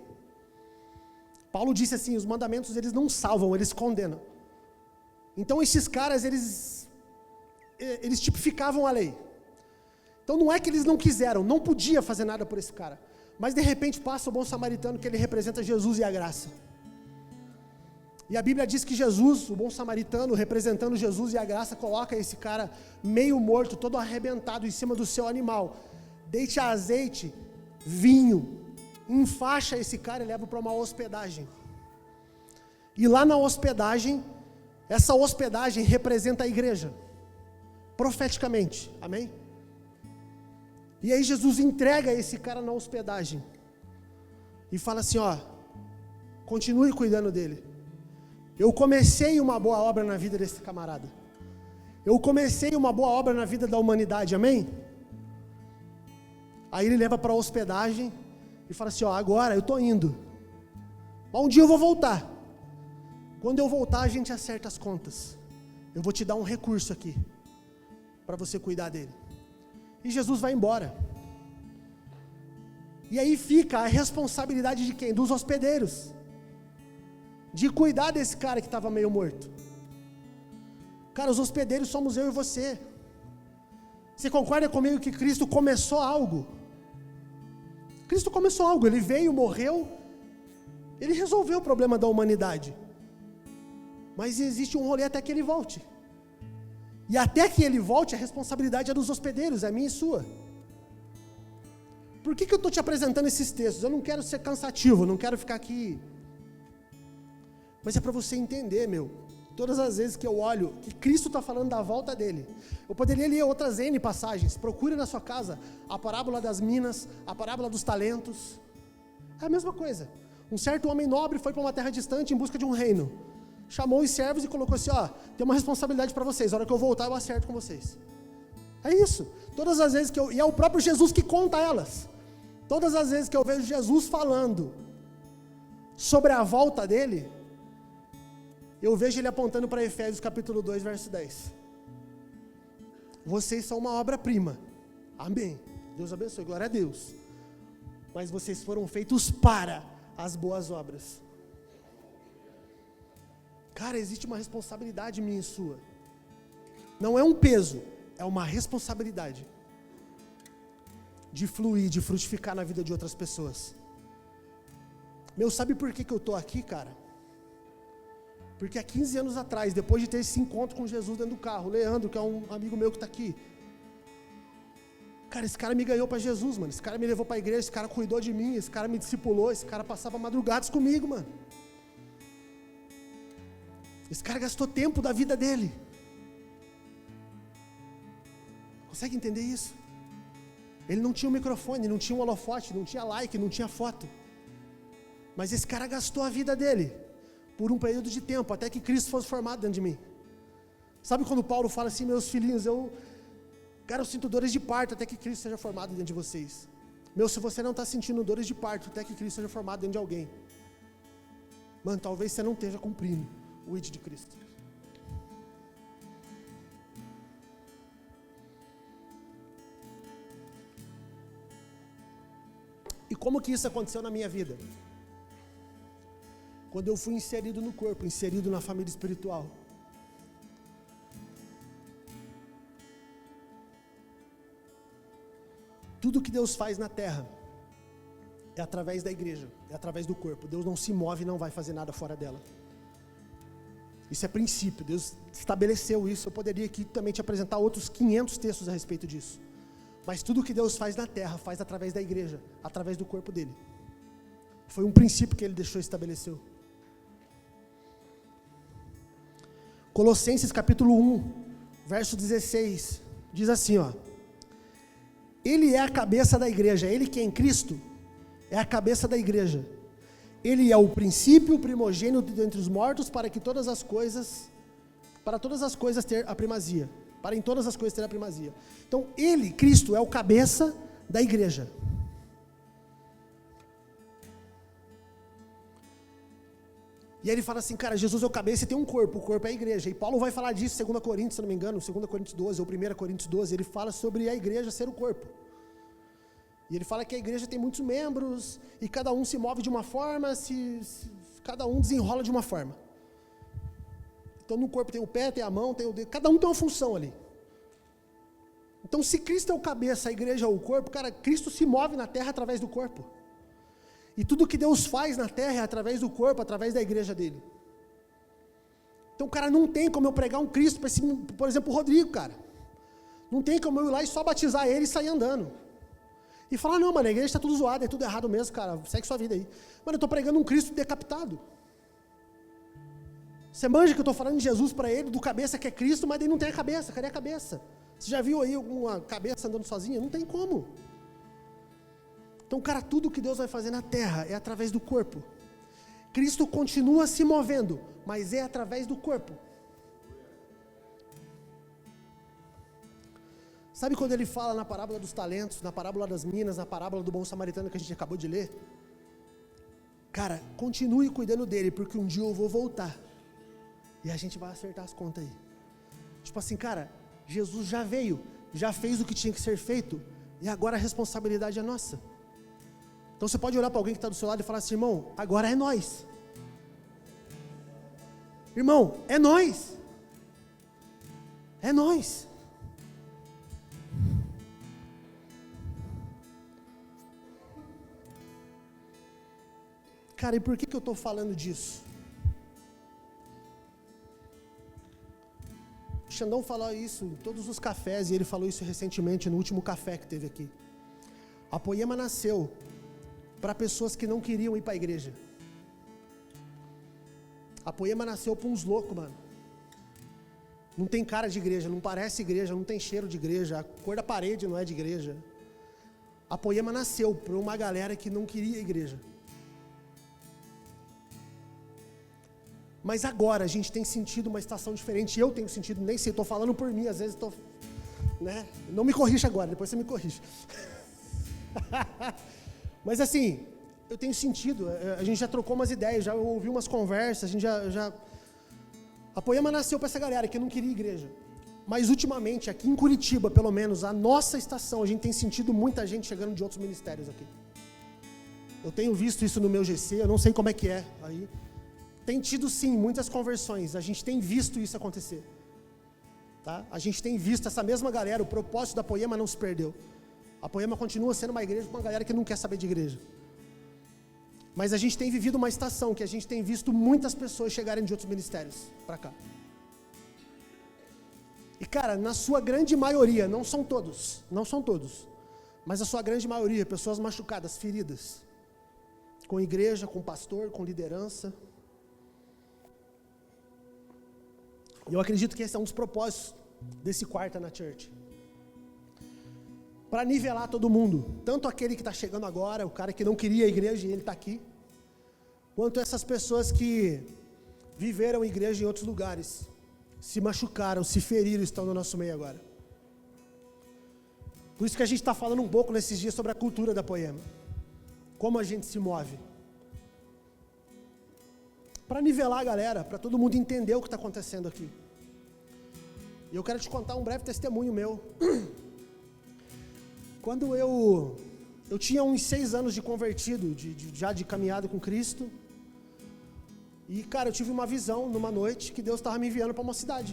Paulo disse assim, os mandamentos eles não salvam, eles condenam. Então esses caras, eles tipificavam a lei. Então não é que eles não quiseram, não podia fazer nada por esse cara. Mas de repente passa o bom samaritano, que ele representa Jesus e a graça. E a Bíblia diz que Jesus, o bom samaritano, representando Jesus e a graça, coloca esse cara meio morto, todo arrebentado em cima do seu animal. Deite azeite, vinho, enfaixa esse cara e leva para uma hospedagem. E lá na hospedagem, essa hospedagem representa a igreja, profeticamente, amém? E aí Jesus entrega esse cara na hospedagem. E fala assim, ó, continue cuidando dele. Eu comecei uma boa obra na vida desse camarada. Eu comecei uma boa obra na vida da humanidade, amém? Aí ele leva para a hospedagem e fala assim, ó, agora eu estou indo. Mas um dia eu vou voltar. Quando eu voltar, a gente acerta as contas. Eu vou te dar um recurso aqui, para você cuidar dele. E Jesus vai embora. E aí fica a responsabilidade de quem? Dos hospedeiros. De cuidar desse cara que estava meio morto. Cara, os hospedeiros somos eu e você. Você concorda comigo que Cristo começou algo? Cristo começou algo, ele veio, morreu, ele resolveu o problema da humanidade. Mas existe um rolê até que ele volte. E até que ele volte, a responsabilidade é dos hospedeiros, é minha e sua. Por que eu estou te apresentando esses textos? Eu não quero ser cansativo, não quero ficar aqui. Mas é para você entender, todas as vezes que eu olho que Cristo está falando da volta dele, eu poderia ler outras N passagens. Procure na sua casa a parábola das minas, a parábola dos talentos. É a mesma coisa. Um certo homem nobre foi para uma terra distante em busca de um reino. Chamou os servos e colocou assim, ó, tem uma responsabilidade para vocês, a hora que eu voltar eu acerto com vocês. É isso. Todas as vezes e é o próprio Jesus que conta elas. Todas as vezes que eu vejo Jesus falando sobre a volta dele, eu vejo ele apontando para Efésios capítulo 2, verso 10. Vocês são uma obra-prima. Amém. Deus abençoe, glória a Deus. Mas vocês foram feitos para as boas obras. Cara, existe uma responsabilidade minha e sua. Não é um peso, é uma responsabilidade. De fluir, de frutificar na vida de outras pessoas. Sabe por que eu estou aqui, cara? Porque há 15 anos atrás, depois de ter esse encontro com Jesus dentro do carro, Leandro, que é um amigo meu que está aqui. Cara, esse cara me ganhou para Jesus, mano. Esse cara me levou para a igreja, esse cara cuidou de mim, esse cara me discipulou, esse cara passava madrugadas comigo, mano. Esse cara gastou tempo da vida dele. Consegue entender isso? Ele não tinha um microfone, não tinha um holofote, não tinha like, não tinha foto. Mas esse cara gastou a vida dele por um período de tempo, até que Cristo fosse formado dentro de mim. Sabe quando Paulo fala assim, meus filhinhos, eu sinto dores de parto até que Cristo seja formado dentro de vocês. Se você não está sentindo dores de parto até que Cristo seja formado dentro de alguém, mano, talvez você não esteja cumprindo o ID de Cristo. E como que isso aconteceu na minha vida? Quando eu fui inserido no corpo, inserido na família espiritual. Tudo que Deus faz na terra é através da igreja, é através do corpo. Deus não se move e não vai fazer nada fora dela. Isso é princípio, Deus estabeleceu isso. Eu poderia aqui também te apresentar outros 500 textos a respeito disso. Mas tudo que Deus faz na terra, faz através da igreja, através do corpo dele. Foi um princípio que ele deixou e estabeleceu. Colossenses capítulo 1, verso 16, diz assim, ó. Ele é a cabeça da igreja, ele que é em Cristo, é a cabeça da igreja. Ele é o princípio, o primogênito dentre os mortos, para todas as coisas ter a primazia. Para em todas as coisas ter a primazia. Então, ele, Cristo, é o cabeça da igreja. E aí ele fala assim, cara, Jesus é o cabeça e tem um corpo, o corpo é a igreja. E Paulo vai falar disso em 2 Coríntios, se não me engano, 2 Coríntios 12 ou 1 Coríntios 12, ele fala sobre a igreja ser o corpo. E ele fala que a igreja tem muitos membros, e cada um se move de uma forma, cada um desenrola de uma forma. Então no corpo tem o pé, tem a mão, tem o dedo, cada um tem uma função ali. Então se Cristo é o cabeça, a igreja é o corpo, cara, Cristo se move na terra através do corpo. E tudo que Deus faz na terra é através do corpo, através da igreja dele. Então, cara, não tem como eu pregar um Cristo para esse, por exemplo, o Rodrigo, cara. Não tem como eu ir lá e só batizar ele e sair andando. E falar, não, mano, a igreja está tudo zoada, é tudo errado mesmo, cara, segue sua vida aí. Mano, eu estou pregando um Cristo decapitado. Você manja que eu estou falando de Jesus para ele, do cabeça que é Cristo, mas ele não tem a cabeça, cadê a cabeça? Você já viu aí alguma cabeça andando sozinha? Não tem como. Então, cara, tudo que Deus vai fazer na terra é através do corpo. Cristo continua se movendo, mas é através do corpo. Sabe quando ele fala na parábola dos talentos, na parábola das minas, na parábola do bom samaritano que a gente acabou de ler? Cara, continue cuidando dele, porque um dia eu vou voltar. E a gente vai acertar as contas aí. Tipo assim, cara, Jesus já veio, já fez o que tinha que ser feito, e agora a responsabilidade é nossa. Então você pode olhar para alguém que está do seu lado e falar assim, irmão, agora é nós. Irmão, é nós. É nós. Cara, e por que eu estou falando disso? O Xandão falou isso em todos os cafés, e ele falou isso recentemente no último café que teve aqui. A Poema nasceu para pessoas que não queriam ir para a igreja. A Poema nasceu para uns loucos, mano. Não tem cara de igreja, não parece igreja, não tem cheiro de igreja, a cor da parede não é de igreja. A Poema nasceu para uma galera que não queria a igreja. Mas agora a gente tem sentido uma estação diferente, eu tenho sentido, nem sei, estou falando por mim, às vezes estou, né? Não me corrija agora, depois você me corrige. Mas assim, eu tenho sentido, a gente já trocou umas ideias, já ouvi umas conversas, a gente já... A Poema nasceu para essa galera que não queria igreja. Mas ultimamente, aqui em Curitiba, pelo menos, a nossa estação, a gente tem sentido muita gente chegando de outros ministérios aqui. Eu tenho visto isso no meu GC, eu não sei como é que é aí. Tem tido sim muitas conversões, a gente tem visto isso acontecer. Tá? A gente tem visto essa mesma galera, o propósito da Poema não se perdeu. A Poema continua sendo uma igreja com uma galera que não quer saber de igreja. Mas a gente tem vivido uma estação que a gente tem visto muitas pessoas chegarem de outros ministérios para cá. E cara, na sua grande maioria, não são todos, mas a sua grande maioria, pessoas machucadas, feridas, com igreja, com pastor, com liderança. E eu acredito que esse é um dos propósitos desse Quarta na Church. Para nivelar todo mundo, tanto aquele que está chegando agora, o cara que não queria a igreja e ele está aqui, quanto essas pessoas que viveram igreja em outros lugares, se machucaram, se feriram, estão no nosso meio agora. Por isso que a gente está falando um pouco nesses dias sobre a cultura da Poema, como a gente se move. Para nivelar a galera, para todo mundo entender o que está acontecendo aqui. E eu quero te contar um breve testemunho meu. Quando eu tinha uns 6 anos de convertido, já de caminhada com Cristo, e cara, eu tive uma visão numa noite que Deus estava me enviando para uma cidade.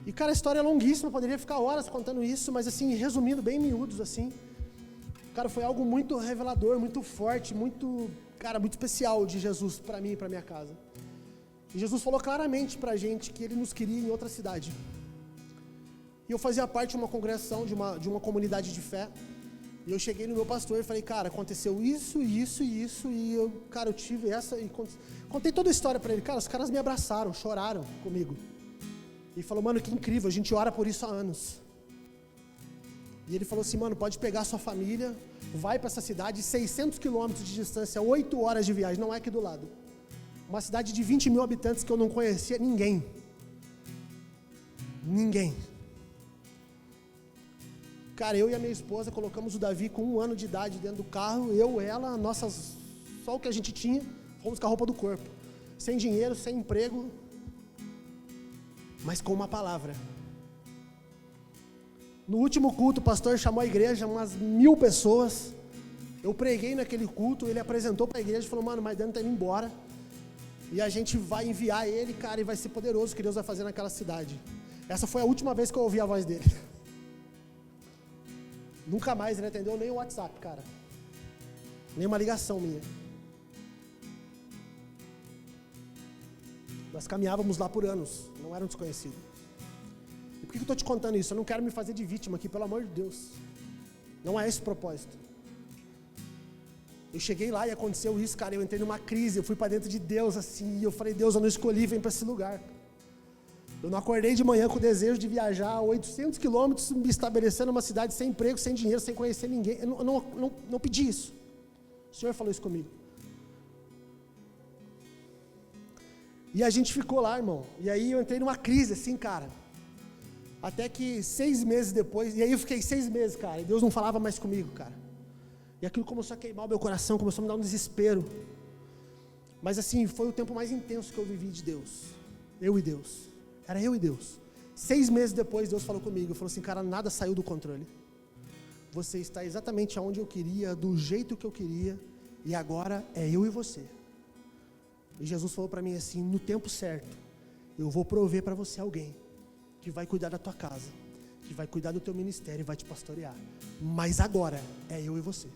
E cara, a história é longuíssima, poderia ficar horas contando isso, mas assim, resumindo bem em miúdos assim, cara, foi algo muito revelador, muito forte, muito especial de Jesus para mim e para minha casa. E Jesus falou claramente para a gente que Ele nos queria em outra cidade. E eu fazia parte de uma congregação, de uma comunidade de fé. E eu cheguei no meu pastor e falei, cara, aconteceu isso, isso e isso. E eu tive essa. E contei toda a história para ele. Cara, os caras me abraçaram, choraram comigo. E falou, mano, que incrível, a gente ora por isso há anos. E ele falou assim, mano, pode pegar a sua família, vai para essa cidade, 600 quilômetros de distância, 8 horas de viagem, não é aqui do lado. Uma cidade de 20 mil habitantes que eu não conhecia ninguém. Ninguém. Cara, eu e a minha esposa colocamos o Davi com 1 ano de idade dentro do carro, eu, ela, só o que a gente tinha, fomos com a roupa do corpo. Sem dinheiro, sem emprego, mas com uma palavra. No último culto, o pastor chamou a igreja, umas 1000 pessoas. Eu preguei naquele culto, ele apresentou para a igreja e falou, mano, mas Dani está indo embora. E a gente vai enviar ele, cara, e vai ser poderoso o que Deus vai fazer naquela cidade. Essa foi a última vez que eu ouvi a voz dele. Nunca mais ele atendeu nem o WhatsApp, cara. Nem uma ligação minha. Nós caminhávamos lá por anos, não era um desconhecido. E por que eu estou te contando isso? Eu não quero me fazer de vítima aqui, pelo amor de Deus. Não é esse o propósito. Eu cheguei lá e aconteceu isso, cara, eu entrei numa crise, eu fui para dentro de Deus assim, e eu falei, Deus, eu não escolhi, vem para esse lugar. Eu não acordei de manhã com o desejo de viajar 800 quilômetros, me estabelecer numa cidade sem emprego, sem dinheiro, sem conhecer ninguém. Eu não pedi isso. O Senhor falou isso comigo. E a gente ficou lá, irmão. E aí eu entrei numa crise, assim, cara. Até que 6 meses depois, e aí eu fiquei 6 meses, cara, e Deus não falava mais comigo, cara. E aquilo começou a queimar o meu coração, começou a me dar um desespero. Mas assim, foi o tempo mais intenso que eu vivi de Deus. Eu e Deus. Era eu e Deus. 6 meses depois, Deus falou comigo, falou assim, cara, nada saiu do controle. Você está exatamente onde eu queria, do jeito que eu queria, e agora é eu e você. E Jesus falou para mim assim, no tempo certo, eu vou prover para você alguém que vai cuidar da tua casa, que vai cuidar do teu ministério e vai te pastorear. Mas agora é eu e você.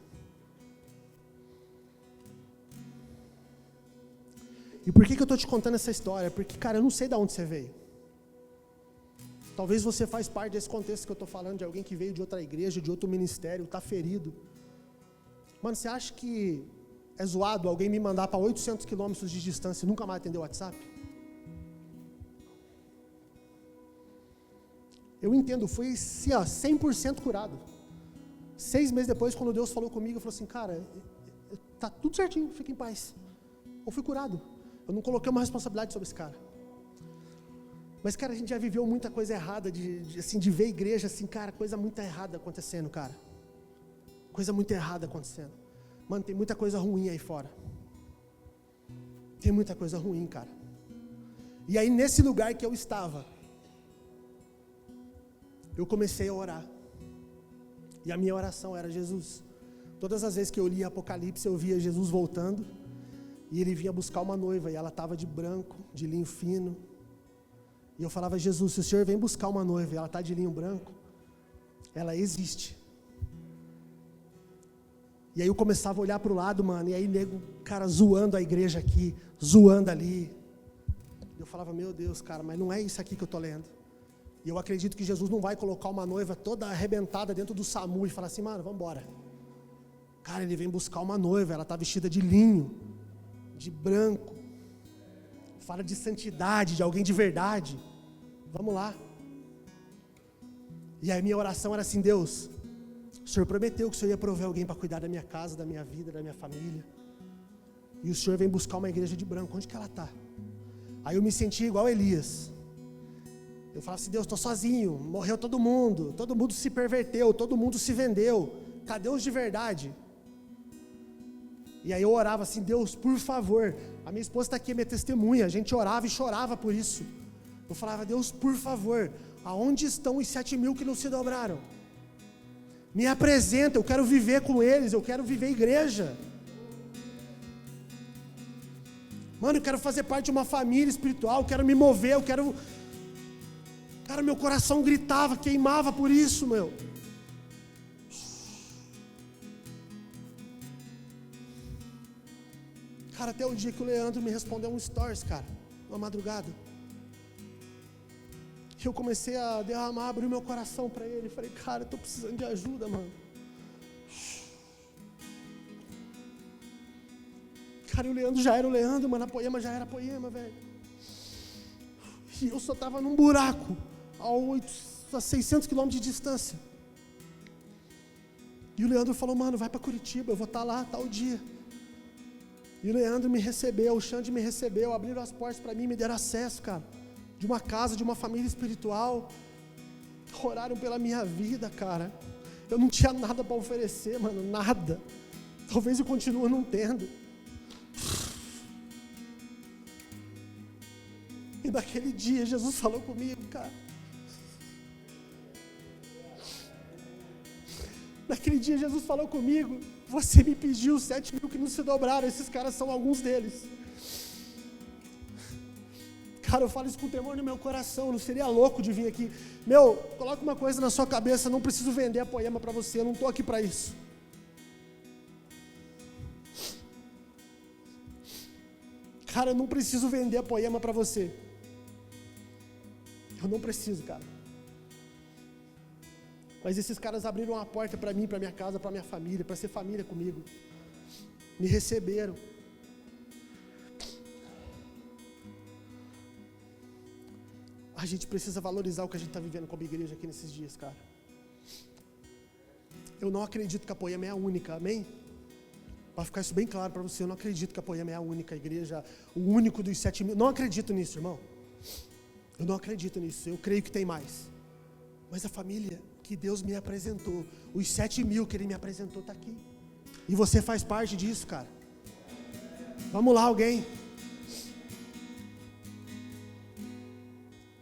E por que eu estou te contando essa história? Porque, cara, eu não sei de onde você veio. Talvez você faz parte desse contexto que eu estou falando, de alguém que veio de outra igreja, de outro ministério, está ferido. Mano, você acha que é zoado alguém me mandar para 800 quilômetros de distância e nunca mais atender o WhatsApp? Eu entendo, fui assim, 100% curado. 6 meses depois, quando Deus falou comigo, eu falei assim, cara, tá tudo certinho, fica em paz. Eu fui curado. Eu não coloquei uma responsabilidade sobre esse cara. Mas, cara, a gente já viveu muita coisa errada, de ver igreja, assim, cara, coisa muito errada acontecendo, cara. Coisa muito errada acontecendo. Mano, tem muita coisa ruim aí fora. Tem muita coisa ruim, cara. E aí, nesse lugar que eu estava, eu comecei a orar. E a minha oração era, Jesus, todas as vezes que eu lia Apocalipse, eu via Jesus voltando, e ele vinha buscar uma noiva, e ela estava de branco, de linho fino. E eu falava, Jesus, se o Senhor vem buscar uma noiva, e ela está de linho branco, ela existe. E aí eu começava a olhar para o lado, mano, e aí nego, cara, zoando a igreja aqui, zoando ali. Eu falava, meu Deus, cara, mas não é isso aqui que eu estou lendo. E eu acredito que Jesus não vai colocar uma noiva toda arrebentada dentro do SAMU e falar assim, mano, vamos embora. Cara, ele vem buscar uma noiva, ela está vestida de linho, de branco. Fala de santidade, de alguém de verdade. Vamos lá. E aí minha oração era assim, Deus, o Senhor prometeu que o Senhor ia prover alguém para cuidar da minha casa, da minha vida, da minha família. E o Senhor vem buscar uma igreja de branco, onde que ela está? Aí eu me sentia igual Elias. Eu falava assim, Deus, estou sozinho, morreu todo mundo se perverteu, todo mundo se vendeu, cadê os de verdade? E aí eu orava assim, Deus, por favor, a minha esposa está aqui, minha testemunha, a gente orava e chorava por isso. Eu falava, Deus, por favor, aonde estão os 7.000 que não se dobraram? Me apresenta, eu quero viver com eles, eu quero viver igreja. Mano, eu quero fazer parte de uma família espiritual, eu quero me mover, eu quero... Cara, meu coração gritava, queimava por isso, meu. Cara, até o dia que o Leandro me respondeu um stories, cara, uma madrugada. Eu comecei a derramar, abrir meu coração para ele. Falei, cara, eu tô precisando de ajuda, mano. Cara, e o Leandro já era o Leandro, mano, a Poema já era a Poema, velho. E eu só tava num buraco, a 600 quilômetros de distância. E o Leandro falou, mano, vai para Curitiba, eu vou estar lá, tal dia. E o Leandro me recebeu, o Xande me recebeu, abriram as portas para mim, me deram acesso, cara, de uma casa, de uma família espiritual. Oraram pela minha vida, cara. Eu não tinha nada para oferecer, mano, nada. Talvez eu continue não tendo. E naquele dia, Jesus falou comigo, cara. Naquele dia, Jesus falou comigo, você me pediu 7.000 que não se dobraram, esses caras são alguns deles. Cara, eu falo isso com temor no meu coração, não seria louco de vir aqui. Meu, coloca uma coisa na sua cabeça, não preciso vender a Poema para você, eu não estou aqui para isso. Cara, eu não preciso vender a Poema para você. Eu não preciso, cara. Mas esses caras abriram uma porta para mim, para minha casa, para minha família, para ser família comigo. Me receberam. A gente precisa valorizar o que a gente está vivendo como igreja aqui nesses dias, cara. Eu não acredito que a Poema é a única, amém? Para ficar isso bem claro para você, eu não acredito que a Poema é a única igreja, o único dos 7.000. Não acredito nisso, irmão. Eu não acredito nisso, eu creio que tem mais. Mas a família que Deus me apresentou, os 7.000 que Ele me apresentou está aqui. E você faz parte disso, cara. Vamos lá, alguém.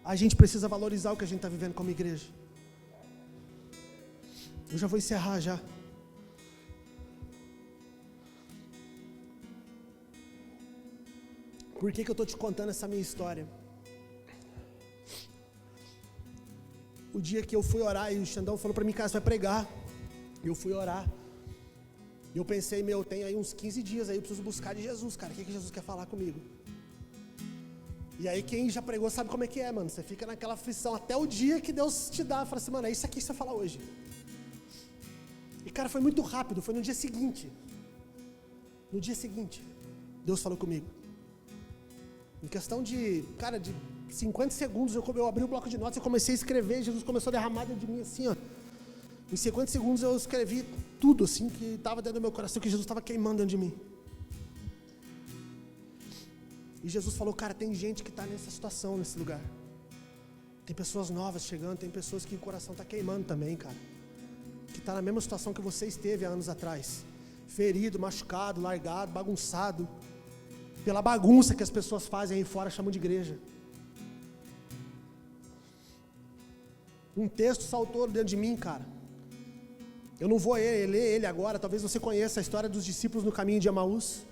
A gente precisa valorizar o que a gente está vivendo como igreja. Eu já vou encerrar já. Por que eu estou te contando essa minha história? O dia que eu fui orar e o Xandão falou para mim, cara, você vai pregar. Eu fui orar. E eu pensei, tem aí uns 15 dias aí, eu preciso buscar de Jesus, cara. O que Jesus quer falar comigo? E aí quem já pregou sabe como é que é, mano. Você fica naquela aflição até o dia que Deus te dá. Fala assim, mano, é isso aqui que você vai falar hoje. E cara, foi muito rápido, foi no dia seguinte. No dia seguinte, Deus falou comigo. Em questão de 50 segundos, eu abri o bloco de notas e comecei a escrever. Jesus começou a derramar dentro de mim assim, ó. Em 50 segundos eu escrevi tudo assim que estava dentro do meu coração, que Jesus estava queimando dentro de mim. E Jesus falou, cara, tem gente que está nessa situação, nesse lugar. Tem pessoas novas chegando, tem pessoas que o coração está queimando também, cara. Que está na mesma situação que você esteve há anos atrás. Ferido, machucado, largado, bagunçado. Pela bagunça que as pessoas fazem aí fora, chamam de igreja. Um texto saltou dentro de mim, cara. Eu não vou ler ele agora, talvez você conheça a história dos discípulos no caminho de Emaús.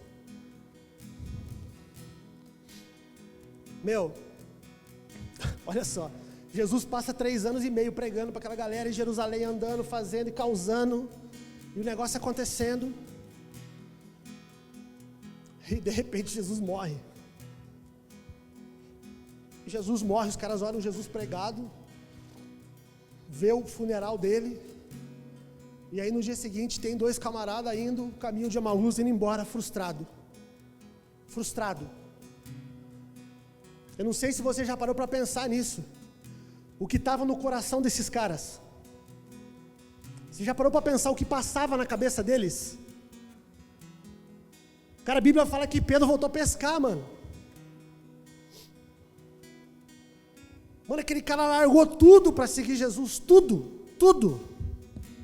Olha só, Jesus passa 3 anos e meio pregando para aquela galera em Jerusalém, andando, fazendo e causando, e o negócio acontecendo, e de repente Jesus morre. Jesus morre, os caras olham Jesus pregado, vê o funeral dele, e aí no dia seguinte tem 2 camaradas indo, caminho de Emaús, indo embora frustrado. Eu não sei se você já parou para pensar nisso. O que estava no coração desses caras. Você já parou para pensar o que passava na cabeça deles? Cara, a Bíblia fala que Pedro voltou a pescar, mano. Mano, aquele cara largou tudo para seguir Jesus. Tudo.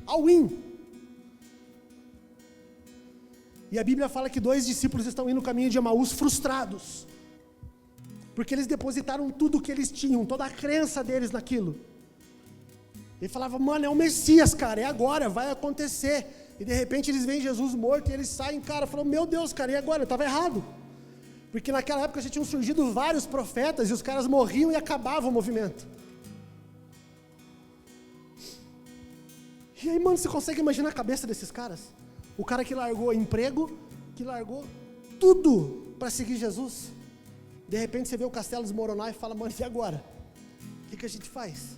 All in. E a Bíblia fala que 2 discípulos estão indo no caminho de Emaús frustrados. Porque eles depositaram tudo o que eles tinham, toda a crença deles naquilo. Ele falava, mano, é o Messias, cara, é agora, vai acontecer. E de repente eles veem Jesus morto e eles saem, cara, falam, meu Deus, cara, e agora? Eu estava errado. Porque naquela época já tinham surgido vários profetas e os caras morriam e acabava o movimento. E aí, mano, você consegue imaginar a cabeça desses caras? O cara que largou emprego, que largou tudo para seguir Jesus. De repente você vê o castelo desmoronar e fala, mano, e agora? O que a gente faz?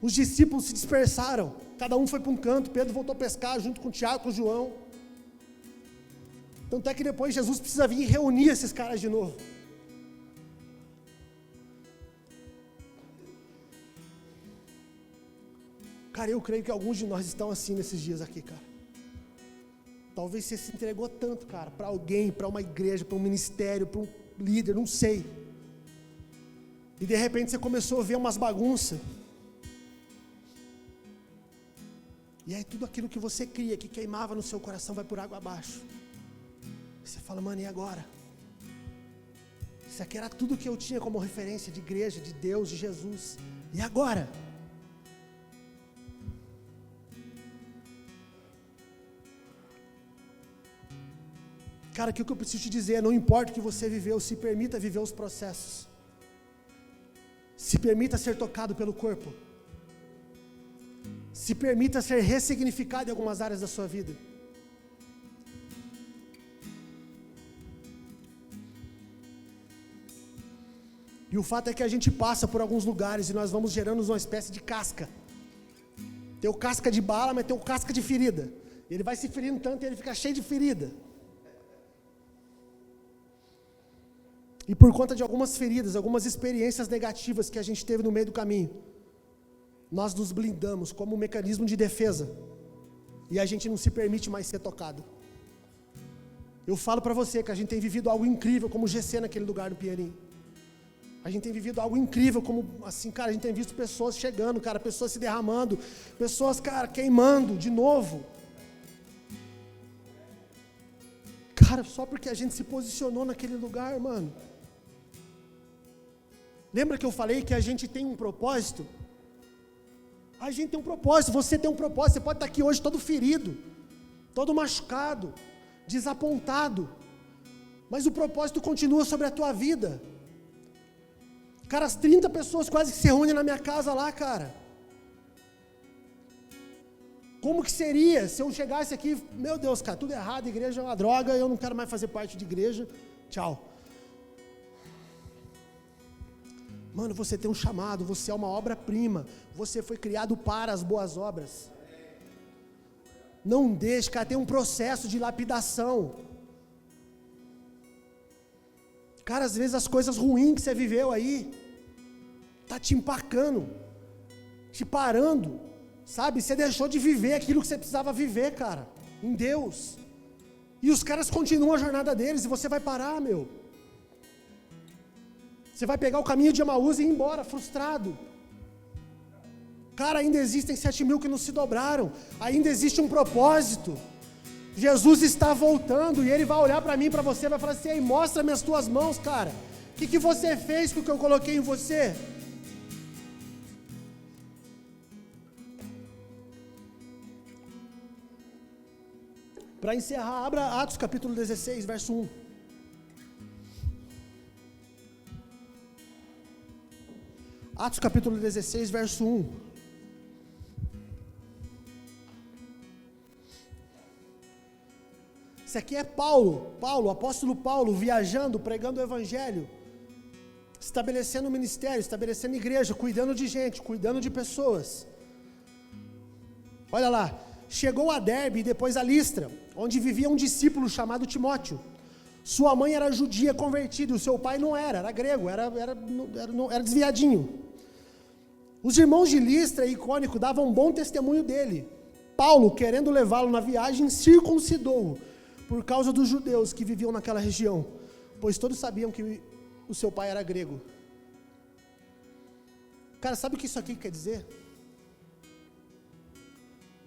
Os discípulos se dispersaram, cada um foi para um canto, Pedro voltou a pescar junto com Tiago, com João. Tanto é que depois Jesus precisa vir e reunir esses caras de novo. Cara, eu creio que alguns de nós estão assim nesses dias aqui, cara. Talvez você se entregou tanto, cara, para alguém, para uma igreja, para um ministério, para um líder, não sei. E de repente você começou a ver umas bagunças. E aí tudo aquilo que você cria, que queimava no seu coração, vai por água abaixo. Você fala, mano, e agora? Isso aqui era tudo que eu tinha como referência de igreja, de Deus, de Jesus. E agora? Cara, aqui o que eu preciso te dizer é, não importa o que você viveu, se permita viver os processos. Se permita ser tocado pelo corpo. Se permita ser ressignificado em algumas áreas da sua vida. E o fato é que a gente passa por alguns lugares e nós vamos gerando uma espécie de casca. Tem o casca de bala, mas tem o casca de ferida. Ele vai se ferindo tanto e ele fica cheio de ferida. E por conta de algumas feridas, algumas experiências negativas que a gente teve no meio do caminho, nós nos blindamos como um mecanismo de defesa. E a gente não se permite mais ser tocado. Eu falo para você que a gente tem vivido algo incrível como GC naquele lugar do Pinheirinho. A gente tem vivido algo incrível como, assim, cara, a gente tem visto pessoas chegando, cara, pessoas se derramando, pessoas, cara, queimando de novo. Cara, só porque a gente se posicionou naquele lugar, mano. Lembra que eu falei que a gente tem um propósito? A gente tem um propósito, você tem um propósito, você pode estar aqui hoje todo ferido, todo machucado, desapontado, mas o propósito continua sobre a tua vida. Cara, as 30 pessoas quase que se reúnem na minha casa lá, cara. Como que seria se eu chegasse aqui, meu Deus, cara, tudo errado, igreja é uma droga, eu não quero mais fazer parte de igreja, tchau. Mano, você tem um chamado, você é uma obra-prima, você foi criado para as boas obras. Não deixe, cara, tem um processo de lapidação. Cara, às vezes as coisas ruins que você viveu aí, tá te empacando, te parando, sabe? Você deixou de viver aquilo que você precisava viver, cara, em Deus. E os caras continuam a jornada deles e você vai parar, meu. Você vai pegar o caminho de Emaús e ir embora, frustrado. Cara, ainda existem 7.000 que não se dobraram. Ainda existe um propósito. Jesus está voltando e Ele vai olhar para mim e para você e vai falar assim, mostra-me as tuas mãos, cara. O que você fez com o que eu coloquei em você? Para encerrar, abra Atos capítulo 16, verso 1. Atos capítulo 16, verso 1. Isso aqui é Paulo, o apóstolo Paulo, viajando, pregando o evangelho, estabelecendo um ministério, estabelecendo igreja, cuidando de gente, cuidando de pessoas. Olha lá, chegou a Derbe e depois a Listra, onde vivia um discípulo chamado Timóteo. Sua mãe era judia convertida, o seu pai não era grego, era desviadinho. Os irmãos de Listra e Icônico davam um bom testemunho dele. Paulo, querendo levá-lo na viagem, circuncidou-o, por causa dos judeus que viviam naquela região, pois todos sabiam que o seu pai era grego. Cara, sabe o que isso aqui quer dizer?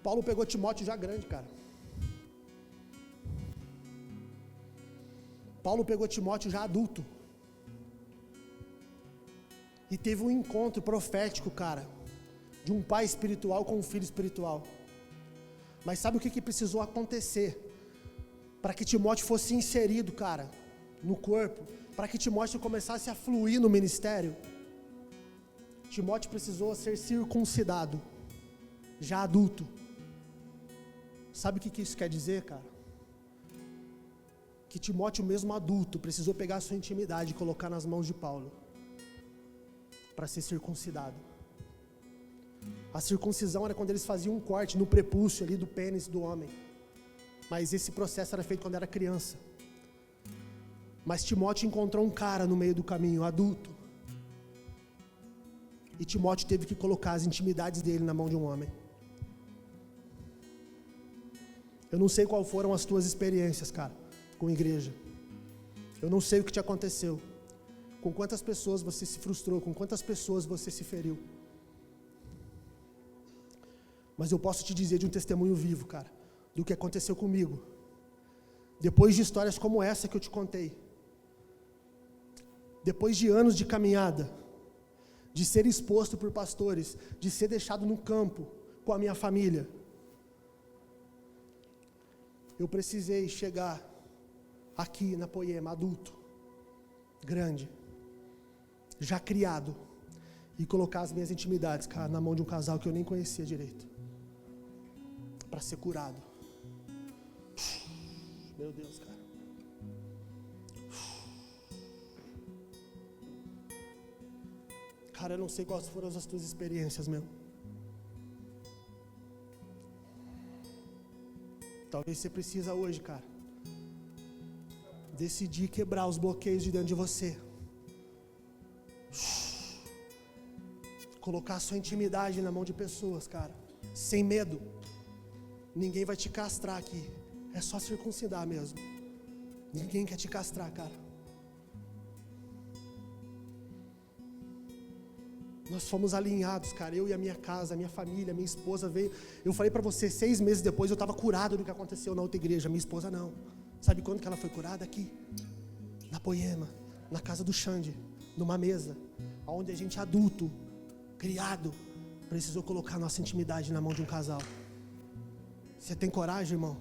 Paulo pegou Timóteo já grande, cara. Paulo pegou Timóteo já adulto. E teve um encontro profético, cara, de um pai espiritual com um filho espiritual. Mas sabe o que precisou acontecer para que Timóteo fosse inserido, cara, no corpo, para que Timóteo começasse a fluir no ministério? Timóteo precisou ser circuncidado, já adulto. Sabe o que isso quer dizer, cara? Que Timóteo, mesmo adulto, precisou pegar a sua intimidade e colocar nas mãos de Paulo, para ser circuncidado. A circuncisão era quando eles faziam um corte no prepúcio ali do pênis do homem. Mas esse processo era feito quando era criança. Mas Timóteo encontrou um cara no meio do caminho, adulto. E Timóteo teve que colocar as intimidades dele na mão de um homem. Eu não sei qual foram as tuas experiências, cara, com igreja. Eu não sei o que te aconteceu. Com quantas pessoas você se frustrou, com quantas pessoas você se feriu. Mas eu posso te dizer de um testemunho vivo, cara, do que aconteceu comigo. Depois de histórias como essa que eu te contei, depois de anos de caminhada, de ser exposto por pastores, de ser deixado no campo com a minha família, eu precisei chegar aqui na Poema, adulto, grande, já criado, e colocar as minhas intimidades, cara, na mão de um casal que eu nem conhecia direito, para ser curado. Meu Deus, cara. Cara, eu não sei quais foram as tuas experiências, meu. Talvez você precisa hoje, cara, decidir quebrar os bloqueios de dentro de você. Colocar a sua intimidade na mão de pessoas, cara, sem medo. Ninguém vai te castrar aqui. É só circuncidar mesmo. Ninguém quer te castrar, cara. Nós fomos alinhados, cara. Eu e a minha casa, a minha família, a minha esposa veio. Eu falei pra você, 6 meses depois eu estava curado do que aconteceu na outra igreja. Minha esposa não. Sabe quando que ela foi curada? Aqui. Na Poema. Na casa do Xande. Numa mesa. Onde a gente adulto, criado, precisou colocar nossa intimidade na mão de um casal. Você tem coragem, irmão?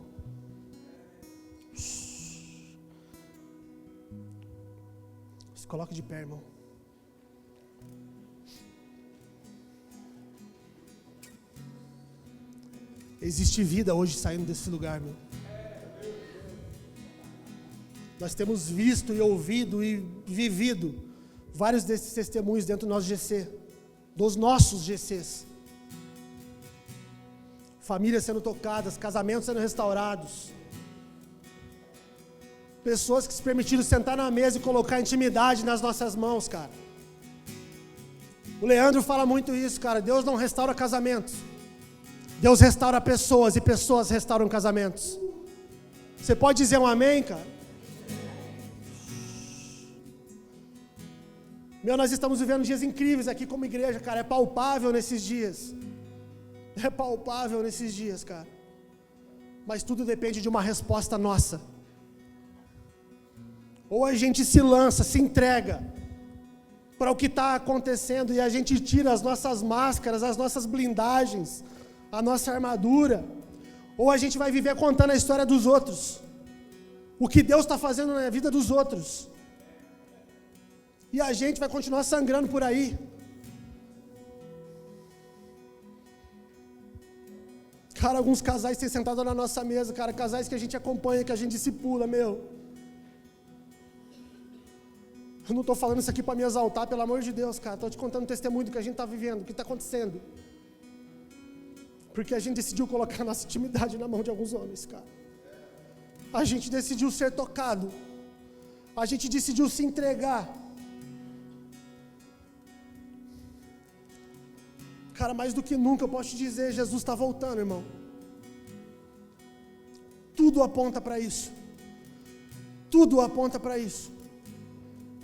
Se coloque de pé, irmão. Existe vida hoje saindo desse lugar, meu. Nós temos visto e ouvido e vivido vários desses testemunhos dentro do nosso GC, dos nossos GCs. Famílias sendo tocadas, casamentos sendo restaurados. Pessoas que se permitiram sentar na mesa e colocar intimidade nas nossas mãos, cara. O Leandro fala muito isso, cara. Deus não restaura casamentos. Deus restaura pessoas e pessoas restauram casamentos. Você pode dizer um amém, cara? Meu, nós estamos vivendo dias incríveis aqui como igreja, cara. É palpável nesses dias. É palpável nesses dias, cara. Mas tudo depende de uma resposta nossa. Ou a gente se lança, se entrega para o que está acontecendo e a gente tira as nossas máscaras, as nossas blindagens, a nossa armadura. Ou a gente vai viver contando a história dos outros. O que Deus está fazendo na vida dos outros. E a gente vai continuar sangrando por aí. Cara, alguns casais têm sentado na nossa mesa, cara, casais que a gente acompanha, que a gente discipula, meu. Eu não estou falando isso aqui para me exaltar, pelo amor de Deus, cara. Estou te contando o testemunho do que a gente está vivendo, do que está acontecendo. Porque a gente decidiu colocar a nossa intimidade na mão de alguns homens, cara. A gente decidiu ser tocado. A gente decidiu se entregar. Cara, mais do que nunca eu posso te dizer, Jesus está voltando, irmão. Tudo aponta para isso. Tudo aponta para isso.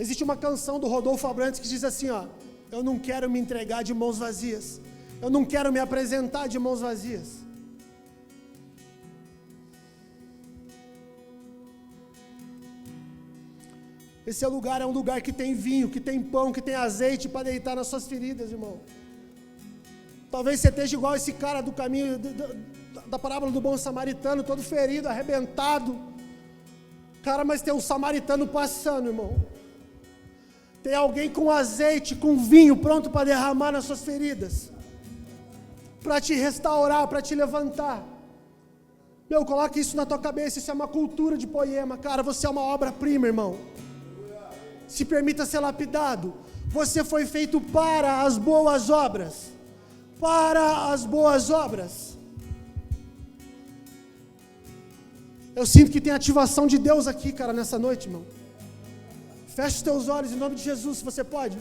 Existe uma canção do Rodolfo Abrantes que diz assim, ó: eu não quero me entregar de mãos vazias. Eu não quero me apresentar de mãos vazias. Esse lugar é um lugar que tem vinho, que tem pão, que tem azeite para deitar nas suas feridas, irmão. Talvez você esteja igual esse cara do caminho, da parábola do bom samaritano, todo ferido, arrebentado. Cara, mas tem um samaritano passando, irmão. Tem alguém com azeite, com vinho, pronto para derramar nas suas feridas. Para te restaurar, para te levantar. Meu, coloque isso na tua cabeça, isso é uma cultura de Poema. Cara, você é uma obra-prima, irmão. Se permita ser lapidado. Você foi feito para as boas obras. Para as boas obras. Eu sinto que tem ativação de Deus aqui, cara, nessa noite, irmão. Feche os teus olhos em nome de Jesus, se você pode.